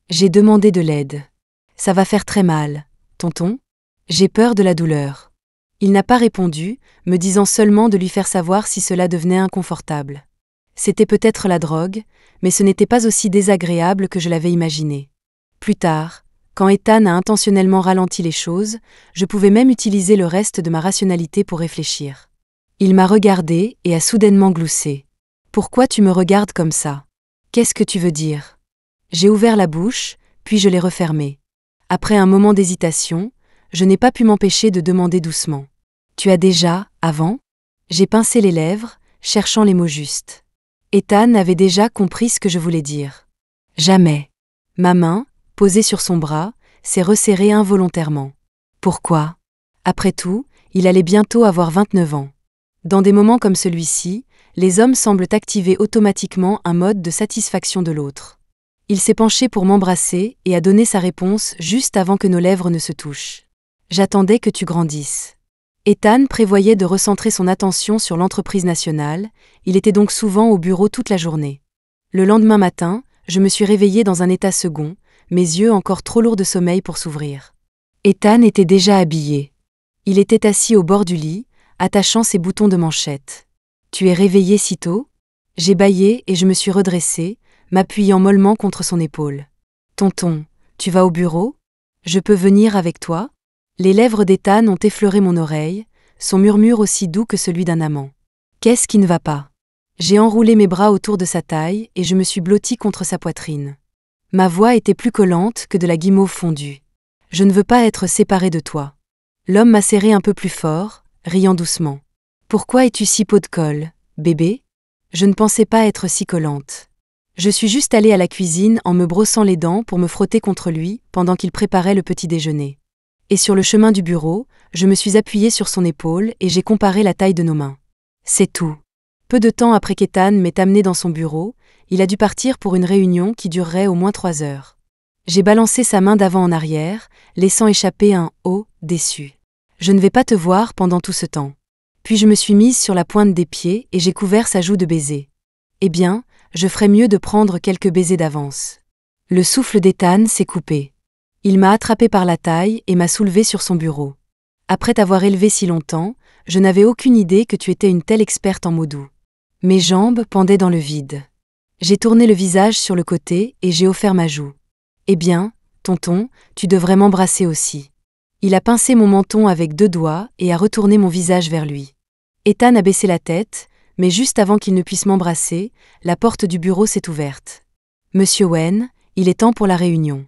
J'ai demandé de l'aide. « Ça va faire très mal. Tonton ? J'ai peur de la douleur. Il n'a pas répondu, me disant seulement de lui faire savoir si cela devenait inconfortable. C'était peut-être la drogue, mais ce n'était pas aussi désagréable que je l'avais imaginé. Plus tard, quand Ethan a intentionnellement ralenti les choses, je pouvais même utiliser le reste de ma rationalité pour réfléchir. Il m'a regardé et a soudainement gloussé. « Pourquoi tu me regardes comme ça ? Qu'est-ce que tu veux dire ?» J'ai ouvert la bouche, puis je l'ai refermée. Après un moment d'hésitation, je n'ai pas pu m'empêcher de demander doucement. « Tu as déjà, avant ?» J'ai pincé les lèvres, cherchant les mots justes. Ethan avait déjà compris ce que je voulais dire. « Jamais. » Ma main, posée sur son bras, s'est resserrée involontairement. Pourquoi ? Après tout, il allait bientôt avoir 29 ans. Dans des moments comme celui-ci, les hommes semblent activer automatiquement un mode de satisfaction de l'autre. Il s'est penché pour m'embrasser et a donné sa réponse juste avant que nos lèvres ne se touchent. « J'attendais que tu grandisses. » Ethan prévoyait de recentrer son attention sur l'entreprise nationale, il était donc souvent au bureau toute la journée. Le lendemain matin, je me suis réveillée dans un état second, mes yeux encore trop lourds de sommeil pour s'ouvrir. Ethan était déjà habillé. Il était assis au bord du lit, attachant ses boutons de manchette. « Tu es réveillé si tôt ?» J'ai bâillé et je me suis redressée, m'appuyant mollement contre son épaule. « Tonton, tu vas au bureau ? Je peux venir avec toi ?» Les lèvres d'Ethan ont effleuré mon oreille, son murmure aussi doux que celui d'un amant. « Qu'est-ce qui ne va pas ?» J'ai enroulé mes bras autour de sa taille et je me suis blottie contre sa poitrine. Ma voix était plus collante que de la guimauve fondue. « Je ne veux pas être séparée de toi. » L'homme m'a serré un peu plus fort, riant doucement. « Pourquoi es-tu si pot de colle, bébé ? Je ne pensais pas être si collante. » Je suis juste allée à la cuisine en me brossant les dents pour me frotter contre lui pendant qu'il préparait le petit déjeuner. Et sur le chemin du bureau, je me suis appuyée sur son épaule et j'ai comparé la taille de nos mains. C'est tout. Peu de temps après qu'Ethan m'ait amené dans son bureau, il a dû partir pour une réunion qui durerait au moins 3 heures. J'ai balancé sa main d'avant en arrière, laissant échapper un « oh » déçu. « Je ne vais pas te voir pendant tout ce temps. » Puis je me suis mise sur la pointe des pieds et j'ai couvert sa joue de baisers. « Eh bien, je ferais mieux de prendre quelques baisers d'avance. » Le souffle d'Ethan s'est coupé. Il m'a attrapé par la taille et m'a soulevé sur son bureau. « Après t'avoir élevé si longtemps, je n'avais aucune idée que tu étais une telle experte en mots doux. » Mes jambes pendaient dans le vide. J'ai tourné le visage sur le côté et j'ai offert ma joue. « Eh bien, tonton, tu devrais m'embrasser aussi. » Il a pincé mon menton avec 2 doigts et a retourné mon visage vers lui. Ethan a baissé la tête, mais juste avant qu'il ne puisse m'embrasser, la porte du bureau s'est ouverte. « Monsieur Wen, il est temps pour la réunion. »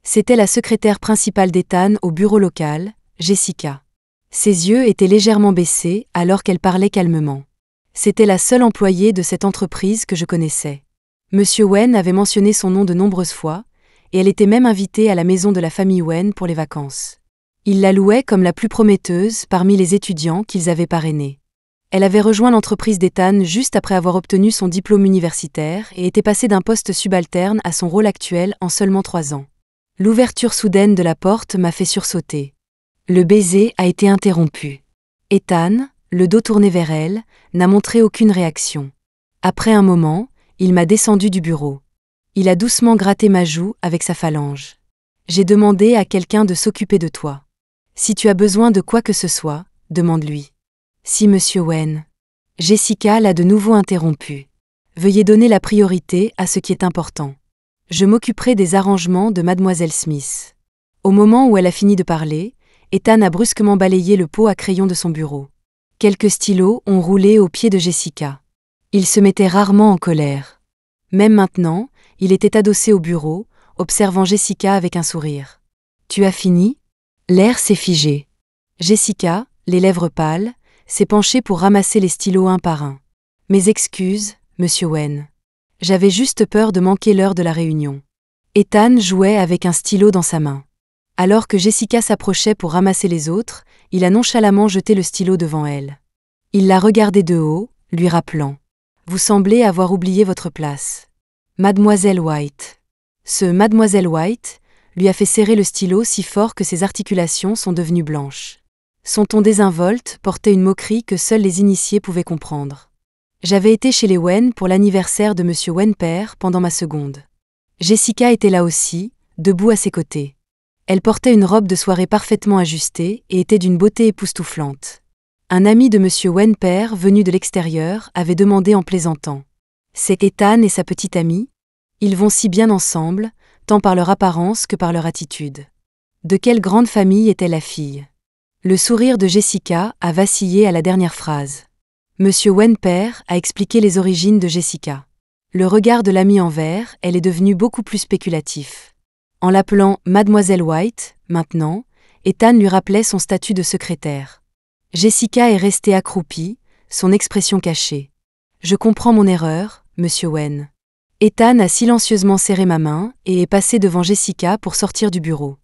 C'était la secrétaire principale d'Ethan au bureau local, Jessica. Ses yeux étaient légèrement baissés alors qu'elle parlait calmement. C'était la seule employée de cette entreprise que je connaissais. Monsieur Wen avait mentionné son nom de nombreuses fois, et elle était même invitée à la maison de la famille Wen pour les vacances. Il la louait comme la plus prometteuse parmi les étudiants qu'ils avaient parrainés. Elle avait rejoint l'entreprise d'Ethan juste après avoir obtenu son diplôme universitaire et était passée d'un poste subalterne à son rôle actuel en seulement 3 ans. L'ouverture soudaine de la porte m'a fait sursauter. Le baiser a été interrompu. Ethan, le dos tourné vers elle, n'a montré aucune réaction. Après un moment, il m'a descendu du bureau. Il a doucement gratté ma joue avec sa phalange. « J'ai demandé à quelqu'un de s'occuper de toi. Si tu as besoin de quoi que ce soit, demande-lui. » « Si, monsieur Wen. » Jessica l'a de nouveau interrompu. « Veuillez donner la priorité à ce qui est important. Je m'occuperai des arrangements de mademoiselle Smith. » Au moment où elle a fini de parler, Ethan a brusquement balayé le pot à crayon de son bureau. Quelques stylos ont roulé aux pieds de Jessica. Il se mettait rarement en colère. Même maintenant, il était adossé au bureau, observant Jessica avec un sourire. « Tu as fini ?» L'air s'est figé. Jessica, les lèvres pâles, s'est penchée pour ramasser les stylos un par un. « Mes excuses, monsieur Wen. J'avais juste peur de manquer l'heure de la réunion. » Ethan jouait avec un stylo dans sa main. Alors que Jessica s'approchait pour ramasser les autres, il a nonchalamment jeté le stylo devant elle. Il l'a regardée de haut, lui rappelant. « Vous semblez avoir oublié votre place. Mademoiselle White. » Ce « Mademoiselle White » lui a fait serrer le stylo si fort que ses articulations sont devenues blanches. Son ton désinvolte portait une moquerie que seuls les initiés pouvaient comprendre. J'avais été chez les Wen pour l'anniversaire de monsieur Wen père pendant ma seconde. Jessica était là aussi, debout à ses côtés. Elle portait une robe de soirée parfaitement ajustée et était d'une beauté époustouflante. Un ami de M. Wen père, venu de l'extérieur, avait demandé en plaisantant. « C'est Ethan et sa petite amie ? Ils vont si bien ensemble, tant par leur apparence que par leur attitude. » De quelle grande famille était la fille ? Le sourire de Jessica a vacillé à la dernière phrase. M. Wen père a expliqué les origines de Jessica. Le regard de l'ami envers elle est devenu beaucoup plus spéculatif. En l'appelant Mademoiselle White, maintenant, Ethan lui rappelait son statut de secrétaire. Jessica est restée accroupie, son expression cachée. « Je comprends mon erreur, Monsieur Wen. » Ethan a silencieusement serré ma main et est passé devant Jessica pour sortir du bureau.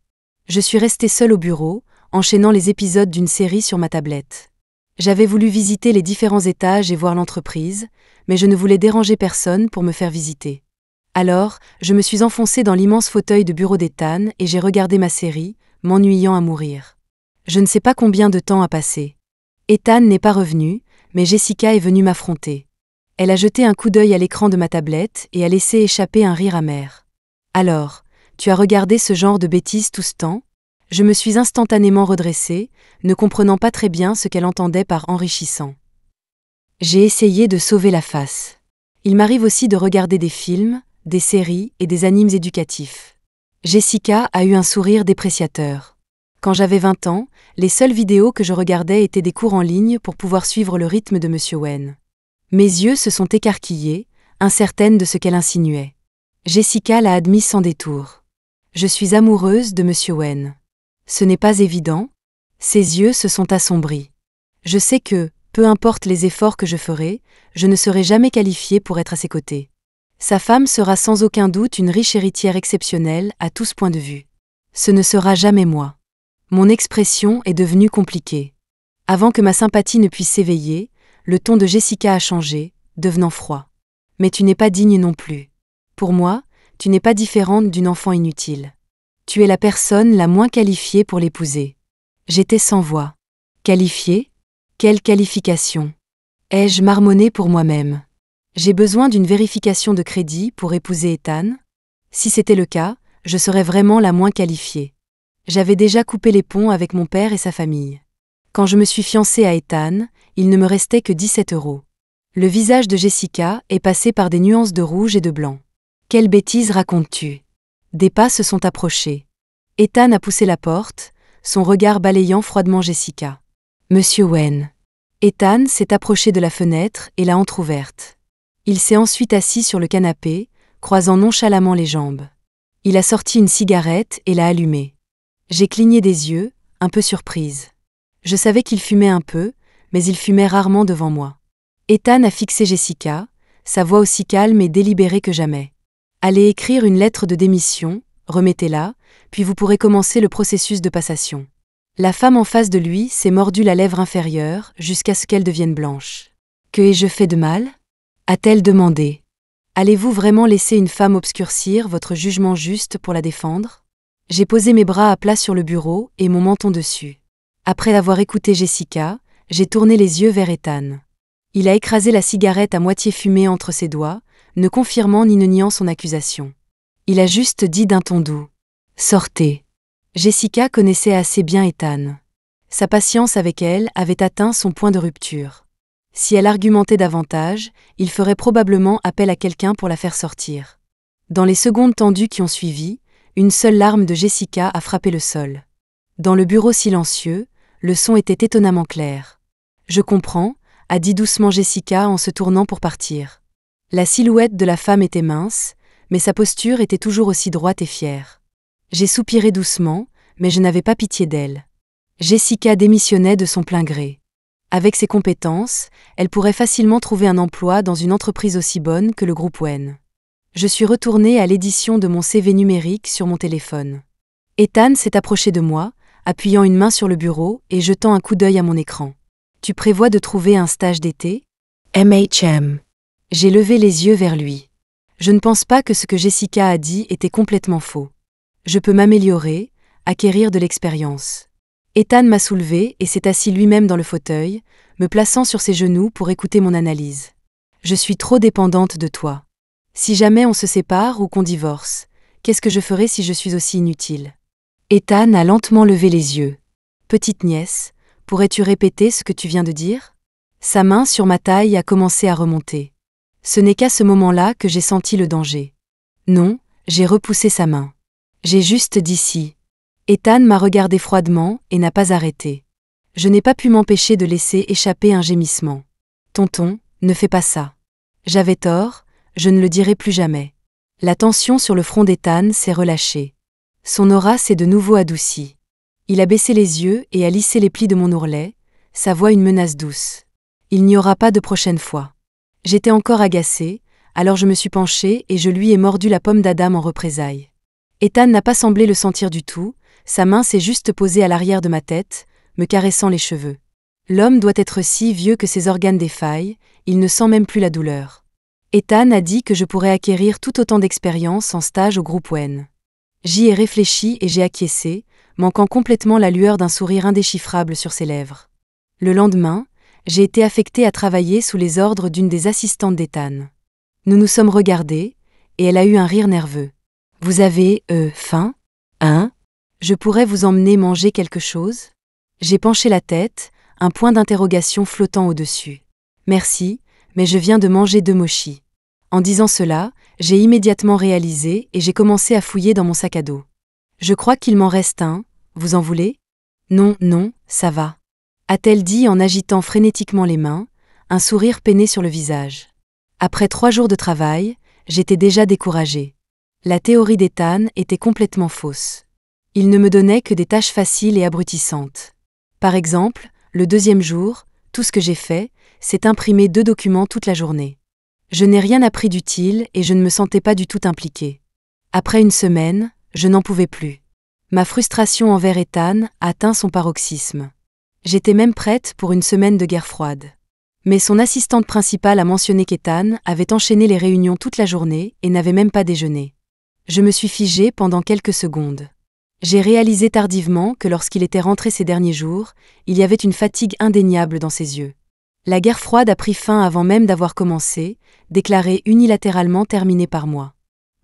Je suis restée seule au bureau, enchaînant les épisodes d'une série sur ma tablette. J'avais voulu visiter les différents étages et voir l'entreprise, mais je ne voulais déranger personne pour me faire visiter. Alors, je me suis enfoncée dans l'immense fauteuil de bureau d'Ethan et j'ai regardé ma série, m'ennuyant à mourir. Je ne sais pas combien de temps a passé. Ethan n'est pas revenu, mais Jessica est venue m'affronter. Elle a jeté un coup d'œil à l'écran de ma tablette et a laissé échapper un rire amer. « Alors, tu as regardé ce genre de bêtises tout ce temps ?» Je me suis instantanément redressée, ne comprenant pas très bien ce qu'elle entendait par enrichissant. J'ai essayé de sauver la face. Il m'arrive aussi de regarder des films, des séries et des animes éducatifs. Jessica a eu un sourire dépréciateur. Quand j'avais 20 ans, les seules vidéos que je regardais étaient des cours en ligne pour pouvoir suivre le rythme de M. Wen. Mes yeux se sont écarquillés, incertaine de ce qu'elle insinuait. Jessica l'a admis sans détour. Je suis amoureuse de M. Wen. Ce n'est pas évident. Ses yeux se sont assombris. Je sais que, peu importe les efforts que je ferai, je ne serai jamais qualifiée pour être à ses côtés. Sa femme sera sans aucun doute une riche héritière exceptionnelle à tous points de vue. Ce ne sera jamais moi. Mon expression est devenue compliquée. Avant que ma sympathie ne puisse s'éveiller, le ton de Jessica a changé, devenant froid. Mais tu n'es pas digne non plus. Pour moi, tu n'es pas différente d'une enfant inutile. Tu es la personne la moins qualifiée pour l'épouser. J'étais sans voix. Qualifiée ? Quelle qualification ? Ai-je marmonné pour moi-même ? J'ai besoin d'une vérification de crédit pour épouser Ethan ? Si c'était le cas, je serais vraiment la moins qualifiée. J'avais déjà coupé les ponts avec mon père et sa famille. Quand je me suis fiancée à Ethan, il ne me restait que 17 €. Le visage de Jessica est passé par des nuances de rouge et de blanc. Quelle bêtise racontes-tu ? Des pas se sont approchés. Ethan a poussé la porte, son regard balayant froidement Jessica. Monsieur Wen. Ethan s'est approché de la fenêtre et l'a entr'ouverte. Il s'est ensuite assis sur le canapé, croisant nonchalamment les jambes. Il a sorti une cigarette et l'a allumée. J'ai cligné des yeux, un peu surprise. Je savais qu'il fumait un peu, mais il fumait rarement devant moi. Ethan a fixé Jessica, sa voix aussi calme et délibérée que jamais. Allez écrire une lettre de démission, remettez-la, puis vous pourrez commencer le processus de passation. La femme en face de lui s'est mordu la lèvre inférieure jusqu'à ce qu'elle devienne blanche. Que ai-je fait de mal ? A-t-elle demandé. Allez-vous vraiment laisser une femme obscurcir votre jugement juste pour la défendre ? J'ai posé mes bras à plat sur le bureau et mon menton dessus. Après avoir écouté Jessica, j'ai tourné les yeux vers Ethan. Il a écrasé la cigarette à moitié fumée entre ses doigts, ne confirmant ni ne niant son accusation. Il a juste dit d'un ton doux. « Sortez ». Jessica connaissait assez bien Ethan. Sa patience avec elle avait atteint son point de rupture. Si elle argumentait davantage, il ferait probablement appel à quelqu'un pour la faire sortir. Dans les secondes tendues qui ont suivi, une seule larme de Jessica a frappé le sol. Dans le bureau silencieux, le son était étonnamment clair. « Je comprends », a dit doucement Jessica en se tournant pour partir. La silhouette de la femme était mince, mais sa posture était toujours aussi droite et fière. J'ai soupiré doucement, mais je n'avais pas pitié d'elle. Jessica démissionnait de son plein gré. Avec ses compétences, elle pourrait facilement trouver un emploi dans une entreprise aussi bonne que le groupe Wen. Je suis retournée à l'édition de mon CV numérique sur mon téléphone. Ethan s'est approché de moi, appuyant une main sur le bureau et jetant un coup d'œil à mon écran. « Tu prévois de trouver un stage d'été ? MHM. » J'ai levé les yeux vers lui. Je ne pense pas que ce que Jessica a dit était complètement faux. Je peux m'améliorer, acquérir de l'expérience. Ethan m'a soulevé et s'est assis lui-même dans le fauteuil, me plaçant sur ses genoux pour écouter mon analyse. Je suis trop dépendante de toi. Si jamais on se sépare ou qu'on divorce, qu'est-ce que je ferai si je suis aussi inutile ? Ethan a lentement levé les yeux. Petite nièce, pourrais-tu répéter ce que tu viens de dire? Sa main sur ma taille a commencé à remonter. Ce n'est qu'à ce moment-là que j'ai senti le danger. Non, j'ai repoussé sa main. J'ai juste dit si. Ethan m'a regardé froidement et n'a pas arrêté. Je n'ai pas pu m'empêcher de laisser échapper un gémissement. Tonton, ne fais pas ça. J'avais tort, je ne le dirai plus jamais. La tension sur le front d'Ethan s'est relâchée. Son aura s'est de nouveau adoucie. Il a baissé les yeux et a lissé les plis de mon ourlet, sa voix une menace douce. Il n'y aura pas de prochaine fois. J'étais encore agacée, alors je me suis penchée et je lui ai mordu la pomme d'Adam en représailles. Ethan n'a pas semblé le sentir du tout, sa main s'est juste posée à l'arrière de ma tête, me caressant les cheveux. L'homme doit être si vieux que ses organes défaillent, il ne sent même plus la douleur. Ethan a dit que je pourrais acquérir tout autant d'expérience en stage au groupe WEN. J'y ai réfléchi et j'ai acquiescé, manquant complètement la lueur d'un sourire indéchiffrable sur ses lèvres. Le lendemain, j'ai été affectée à travailler sous les ordres d'une des assistantes d'Ethan. Nous nous sommes regardés, et elle a eu un rire nerveux. « Vous avez, faim? Hein? Je pourrais vous emmener manger quelque chose ?» J'ai penché la tête, un point d'interrogation flottant au-dessus. « Merci, mais je viens de manger 2 mochis. » En disant cela, j'ai immédiatement réalisé et j'ai commencé à fouiller dans mon sac à dos. « Je crois qu'il m'en reste un, vous en voulez? »« Non, non, ça va. » A-t-elle dit en agitant frénétiquement les mains, un sourire peiné sur le visage. Après 3 jours de travail, j'étais déjà découragée. La théorie d'Ethan était complètement fausse. Il ne me donnait que des tâches faciles et abrutissantes. Par exemple, le 2e jour, tout ce que j'ai fait, c'est imprimer 2 documents toute la journée. Je n'ai rien appris d'utile et je ne me sentais pas du tout impliquée. Après une semaine, je n'en pouvais plus. Ma frustration envers Ethan a atteint son paroxysme. J'étais même prête pour une semaine de guerre froide. Mais son assistante principale a mentionné qu'Ethan avait enchaîné les réunions toute la journée et n'avait même pas déjeuné. Je me suis figée pendant quelques secondes. J'ai réalisé tardivement que lorsqu'il était rentré ces derniers jours, il y avait une fatigue indéniable dans ses yeux. La guerre froide a pris fin avant même d'avoir commencé, déclarée unilatéralement terminée par moi.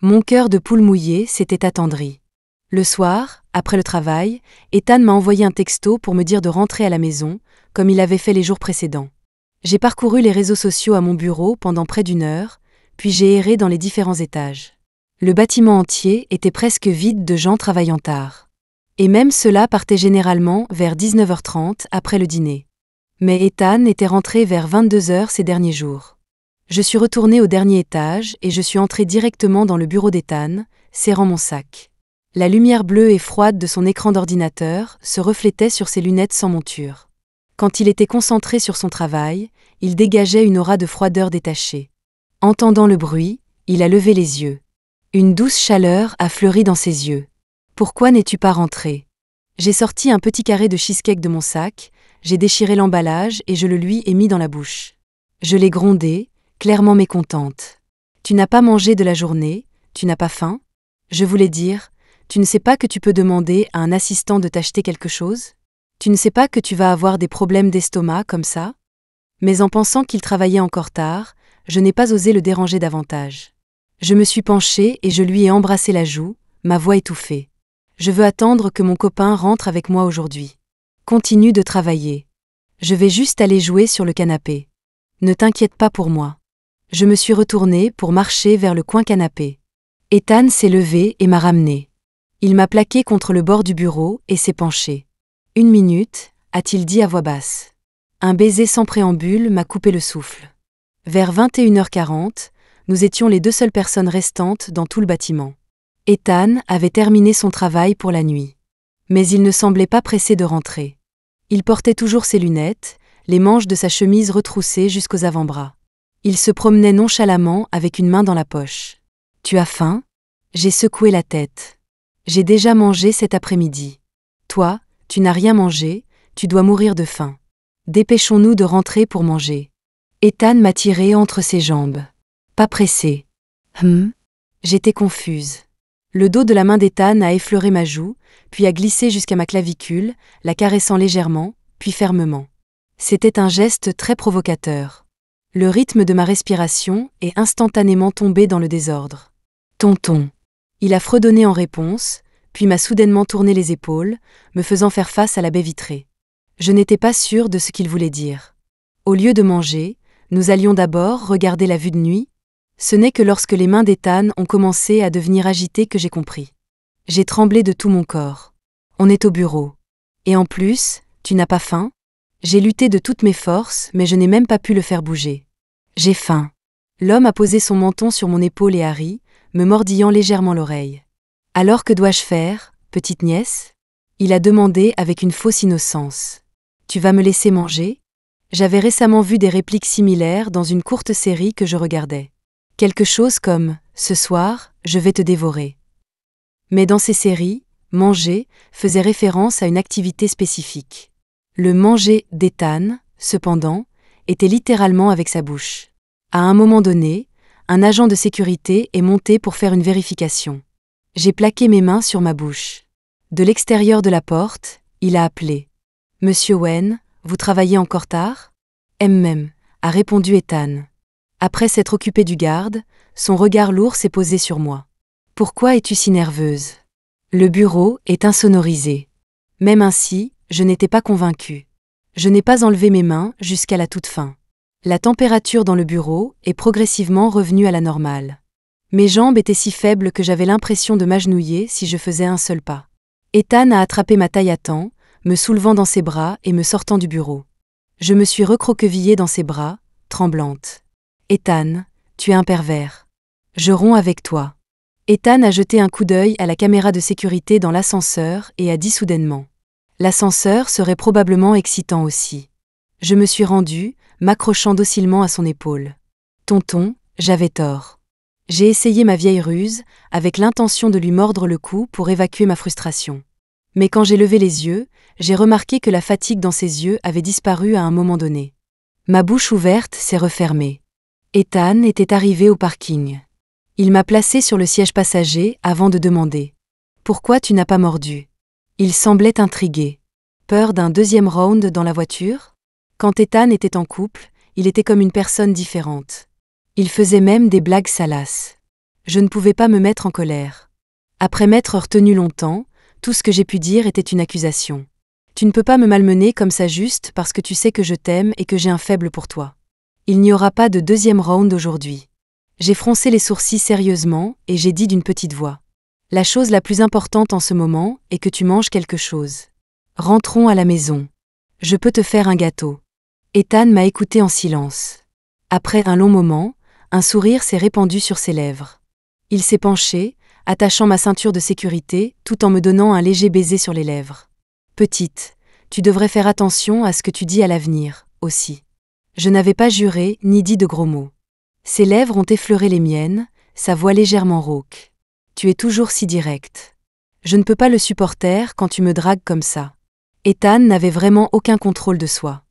Mon cœur de poule mouillée s'était attendri. Le soir, après le travail, Ethan m'a envoyé un texto pour me dire de rentrer à la maison, comme il avait fait les jours précédents. J'ai parcouru les réseaux sociaux à mon bureau pendant près d'1 heure, puis j'ai erré dans les différents étages. Le bâtiment entier était presque vide de gens travaillant tard. Et même ceux-là partaient généralement vers 19h30 après le dîner. Mais Ethan était rentré vers 22h ces derniers jours. Je suis retournée au dernier étage et je suis entrée directement dans le bureau d'Ethan, serrant mon sac. La lumière bleue et froide de son écran d'ordinateur se reflétait sur ses lunettes sans monture. Quand il était concentré sur son travail, il dégageait une aura de froideur détachée. Entendant le bruit, il a levé les yeux. Une douce chaleur a fleuri dans ses yeux. « Pourquoi n'es-tu pas rentré ?» J'ai sorti un petit carré de cheesecake de mon sac, j'ai déchiré l'emballage et je le lui ai mis dans la bouche. Je l'ai grondé, clairement mécontente. « Tu n'as pas mangé de la journée, tu n'as pas faim ?» Je voulais dire, tu ne sais pas que tu peux demander à un assistant de t'acheter quelque chose? Tu ne sais pas que tu vas avoir des problèmes d'estomac comme ça? Mais en pensant qu'il travaillait encore tard, je n'ai pas osé le déranger davantage. Je me suis penchée et je lui ai embrassé la joue, ma voix étouffée. Je veux attendre que mon copain rentre avec moi aujourd'hui. Continue de travailler. Je vais juste aller jouer sur le canapé. Ne t'inquiète pas pour moi. Je me suis retournée pour marcher vers le coin canapé. Ethan s'est levé et m'a ramenée. Il m'a plaqué contre le bord du bureau et s'est penché. « 1 minute, a-t-il dit à voix basse. Un baiser sans préambule m'a coupé le souffle. Vers 21h40, nous étions les 2 seules personnes restantes dans tout le bâtiment. Ethan avait terminé son travail pour la nuit. Mais il ne semblait pas pressé de rentrer. Il portait toujours ses lunettes, les manches de sa chemise retroussées jusqu'aux avant-bras. Il se promenait nonchalamment avec une main dans la poche. « Tu as faim ?» J'ai secoué la tête. J'ai déjà mangé cet après-midi. Toi, tu n'as rien mangé, tu dois mourir de faim. Dépêchons-nous de rentrer pour manger. Ethan m'a tiré entre ses jambes. Pas pressé. J'étais confuse. Le dos de la main d'Ethan a effleuré ma joue, puis a glissé jusqu'à ma clavicule, la caressant légèrement, puis fermement. C'était un geste très provocateur. Le rythme de ma respiration est instantanément tombé dans le désordre. Tonton. Il a fredonné en réponse, puis m'a soudainement tourné les épaules, me faisant faire face à la baie vitrée. Je n'étais pas sûre de ce qu'il voulait dire. Au lieu de manger, nous allions d'abord regarder la vue de nuit. Ce n'est que lorsque les mains d'Ethan ont commencé à devenir agitées que j'ai compris. J'ai tremblé de tout mon corps. On est au bureau. Et en plus, tu n'as pas faim ? J'ai lutté de toutes mes forces, mais je n'ai même pas pu le faire bouger. J'ai faim. L'homme a posé son menton sur mon épaule et a ri, me mordillant légèrement l'oreille. Alors que dois-je faire, petite nièce ? Il a demandé avec une fausse innocence. Tu vas me laisser manger ? J'avais récemment vu des répliques similaires dans une courte série que je regardais. Quelque chose comme « Ce soir, je vais te dévorer ». Mais dans ces séries, manger faisait référence à une activité spécifique. Le manger d'Ethan, cependant, était littéralement avec sa bouche. À un moment donné, un agent de sécurité est monté pour faire une vérification. J'ai plaqué mes mains sur ma bouche. De l'extérieur de la porte, il a appelé. « Monsieur Wen, vous travaillez encore tard ?» « a répondu Ethan. Après s'être occupé du garde, son regard lourd s'est posé sur moi. « Pourquoi es-tu si nerveuse ?» Le bureau est insonorisé. Même ainsi, je n'étais pas convaincue. Je n'ai pas enlevé mes mains jusqu'à la toute fin. La température dans le bureau est progressivement revenue à la normale. Mes jambes étaient si faibles que j'avais l'impression de m'agenouiller si je faisais un seul pas. Ethan a attrapé ma taille à temps, me soulevant dans ses bras et me sortant du bureau. Je me suis recroquevillée dans ses bras, tremblante. « Ethan, tu es un pervers. Je romps avec toi. » Ethan a jeté un coup d'œil à la caméra de sécurité dans l'ascenseur et a dit soudainement. L'ascenseur serait probablement excitant aussi. Je me suis rendue, m'accrochant docilement à son épaule. « Tonton, j'avais tort. » J'ai essayé ma vieille ruse, avec l'intention de lui mordre le cou pour évacuer ma frustration. Mais quand j'ai levé les yeux, j'ai remarqué que la fatigue dans ses yeux avait disparu à un moment donné. Ma bouche ouverte s'est refermée. Ethan était arrivé au parking. Il m'a placé sur le siège passager avant de demander « Pourquoi tu n'as pas mordu ?» Il semblait intrigué. Peur d'un deuxième round dans la voiture ? Quand Ethan était en couple, il était comme une personne différente. Il faisait même des blagues salaces. Je ne pouvais pas me mettre en colère. Après m'être retenu longtemps, tout ce que j'ai pu dire était une accusation. Tu ne peux pas me malmener comme ça juste parce que tu sais que je t'aime et que j'ai un faible pour toi. Il n'y aura pas de deuxième round aujourd'hui. J'ai froncé les sourcils sérieusement et j'ai dit d'une petite voix. La chose la plus importante en ce moment est que tu manges quelque chose. Rentrons à la maison. Je peux te faire un gâteau. Ethan m'a écouté en silence. Après un long moment, un sourire s'est répandu sur ses lèvres. Il s'est penché, attachant ma ceinture de sécurité, tout en me donnant un léger baiser sur les lèvres. Petite, tu devrais faire attention à ce que tu dis à l'avenir, aussi. Je n'avais pas juré ni dit de gros mots. Ses lèvres ont effleuré les miennes, sa voix légèrement rauque. Tu es toujours si direct. Je ne peux pas le supporter quand tu me dragues comme ça. Ethan n'avait vraiment aucun contrôle de soi.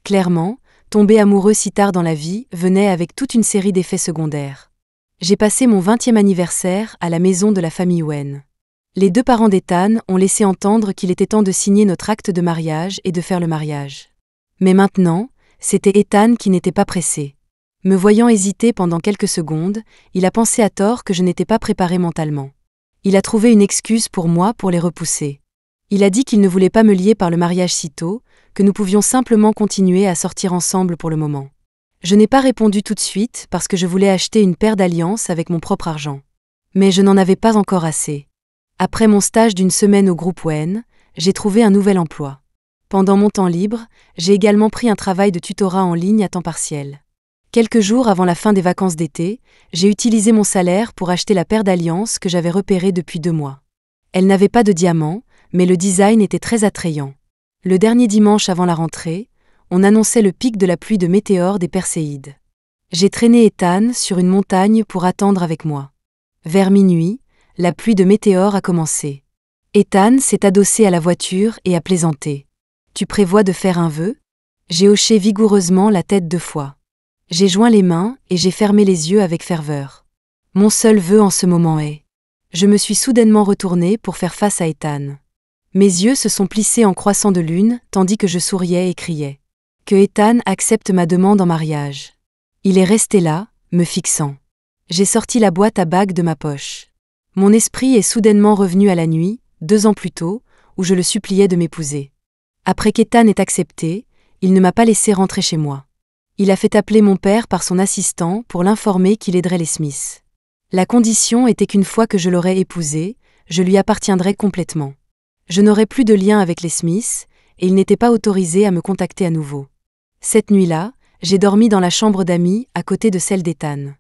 Clairement, tomber amoureux si tard dans la vie venait avec toute une série d'effets secondaires. J'ai passé mon 20e anniversaire à la maison de la famille Wen. Les deux parents d'Ethan ont laissé entendre qu'il était temps de signer notre acte de mariage et de faire le mariage. Mais maintenant, c'était Ethan qui n'était pas pressé. Me voyant hésiter pendant quelques secondes, il a pensé à tort que je n'étais pas préparée mentalement. Il a trouvé une excuse pour moi pour les repousser. Il a dit qu'il ne voulait pas me lier par le mariage si tôt, que nous pouvions simplement continuer à sortir ensemble pour le moment. Je n'ai pas répondu tout de suite parce que je voulais acheter une paire d'alliances avec mon propre argent. Mais je n'en avais pas encore assez. Après mon stage d'une semaine au groupe Wen, j'ai trouvé un nouvel emploi. Pendant mon temps libre, j'ai également pris un travail de tutorat en ligne à temps partiel. Quelques jours avant la fin des vacances d'été, j'ai utilisé mon salaire pour acheter la paire d'alliances que j'avais repérée depuis 2 mois. Elle n'avait pas de diamant, mais le design était très attrayant. Le dernier dimanche avant la rentrée, on annonçait le pic de la pluie de météores des Perséides. J'ai traîné Ethan sur une montagne pour attendre avec moi. Vers minuit, la pluie de météores a commencé. Ethan s'est adossé à la voiture et a plaisanté. « Tu prévois de faire un vœu ?» J'ai hoché vigoureusement la tête 2 fois. J'ai joint les mains et j'ai fermé les yeux avec ferveur. Mon seul vœu en ce moment est... Je me suis soudainement retournée pour faire face à Ethan. Mes yeux se sont plissés en croissant de lune tandis que je souriais et criais. Que Ethan accepte ma demande en mariage. Il est resté là, me fixant. J'ai sorti la boîte à bagues de ma poche. Mon esprit est soudainement revenu à la nuit, 2 ans plus tôt, où je le suppliais de m'épouser. Après qu'Ethan ait accepté, il ne m'a pas laissé rentrer chez moi. Il a fait appeler mon père par son assistant pour l'informer qu'il aiderait les Smith. La condition était qu'une fois que je l'aurais épousé, je lui appartiendrais complètement. Je n'aurais plus de lien avec les Smiths, et il n'était pas autorisé à me contacter à nouveau. Cette nuit-là, j'ai dormi dans la chambre d'amis à côté de celle d'Ethan.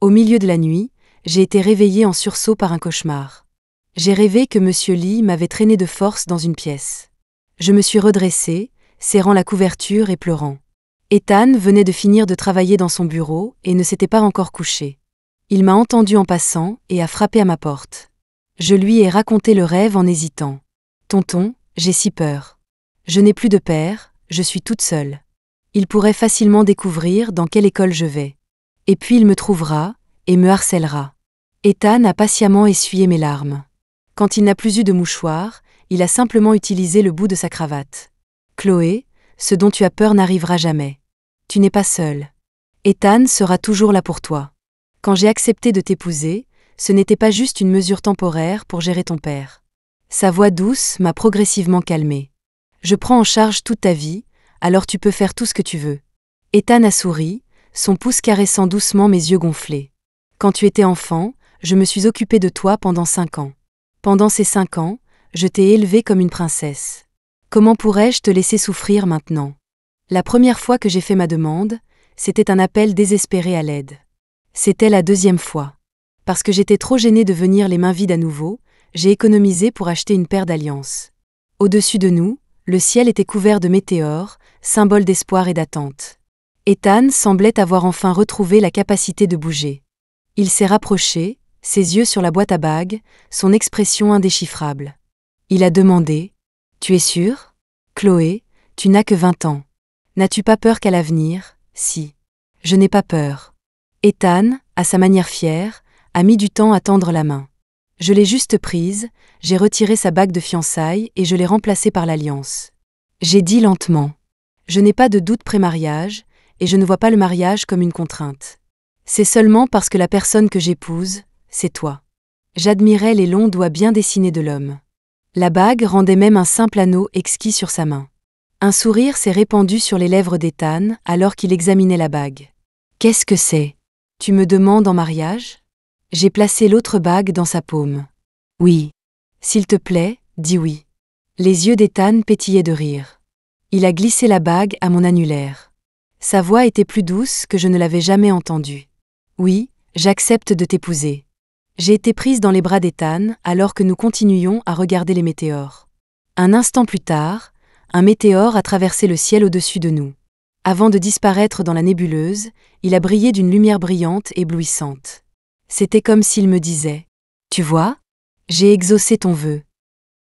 Au milieu de la nuit, j'ai été réveillée en sursaut par un cauchemar. J'ai rêvé que Monsieur Lee m'avait traîné de force dans une pièce. Je me suis redressée, serrant la couverture et pleurant. Ethan venait de finir de travailler dans son bureau et ne s'était pas encore couché. Il m'a entendue en passant et a frappé à ma porte. Je lui ai raconté le rêve en hésitant. « Tonton, j'ai si peur. Je n'ai plus de père, je suis toute seule. Il pourrait facilement découvrir dans quelle école je vais. Et puis il me trouvera, et me harcèlera. » Ethan a patiemment essuyé mes larmes. Quand il n'a plus eu de mouchoir, il a simplement utilisé le bout de sa cravate. « Chloé, ce dont tu as peur n'arrivera jamais. Tu n'es pas seule. Ethan sera toujours là pour toi. Quand j'ai accepté de t'épouser, ce n'était pas juste une mesure temporaire pour gérer ton père. » Sa voix douce m'a progressivement calmée. « Je prends en charge toute ta vie, alors tu peux faire tout ce que tu veux. » Ethan a souri, son pouce caressant doucement mes yeux gonflés. « Quand tu étais enfant, je me suis occupée de toi pendant 5 ans. Pendant ces 5 ans, je t'ai élevée comme une princesse. Comment pourrais-je te laisser souffrir maintenant ? » La première fois que j'ai fait ma demande, c'était un appel désespéré à l'aide. C'était la 2e fois. Parce que j'étais trop gênée de venir les mains vides à nouveau, j'ai économisé pour acheter une paire d'alliances. Au-dessus de nous, le ciel était couvert de météores, symbole d'espoir et d'attente. Ethan semblait avoir enfin retrouvé la capacité de bouger. Il s'est rapproché, ses yeux sur la boîte à bagues, son expression indéchiffrable. Il a demandé : « Tu es sûre ? Chloé, tu n'as que 20 ans. N'as-tu pas peur qu'à l'avenir ? » « Si. Je n'ai pas peur. » Ethan, à sa manière fière, a mis du temps à tendre la main. Je l'ai juste prise, j'ai retiré sa bague de fiançailles et je l'ai remplacée par l'alliance. J'ai dit lentement : « Je n'ai pas de doute pré-mariage, et je ne vois pas le mariage comme une contrainte. C'est seulement parce que la personne que j'épouse, c'est toi. » J'admirais les longs doigts bien dessinés de l'homme. La bague rendait même un simple anneau exquis sur sa main. Un sourire s'est répandu sur les lèvres d'Ethan alors qu'il examinait la bague. « Qu'est-ce que c'est ? Tu me demandes en mariage ? » J'ai placé l'autre bague dans sa paume. « Oui. S'il te plaît, dis oui. » Les yeux d'Ethan pétillaient de rire. Il a glissé la bague à mon annulaire. Sa voix était plus douce que je ne l'avais jamais entendue. « Oui, j'accepte de t'épouser. » J'ai été prise dans les bras d'Ethan alors que nous continuions à regarder les météores. Un instant plus tard, un météore a traversé le ciel au-dessus de nous. Avant de disparaître dans la nébuleuse, il a brillé d'une lumière brillante éblouissante. C'était comme s'il me disait : « Tu vois ? J'ai exaucé ton vœu.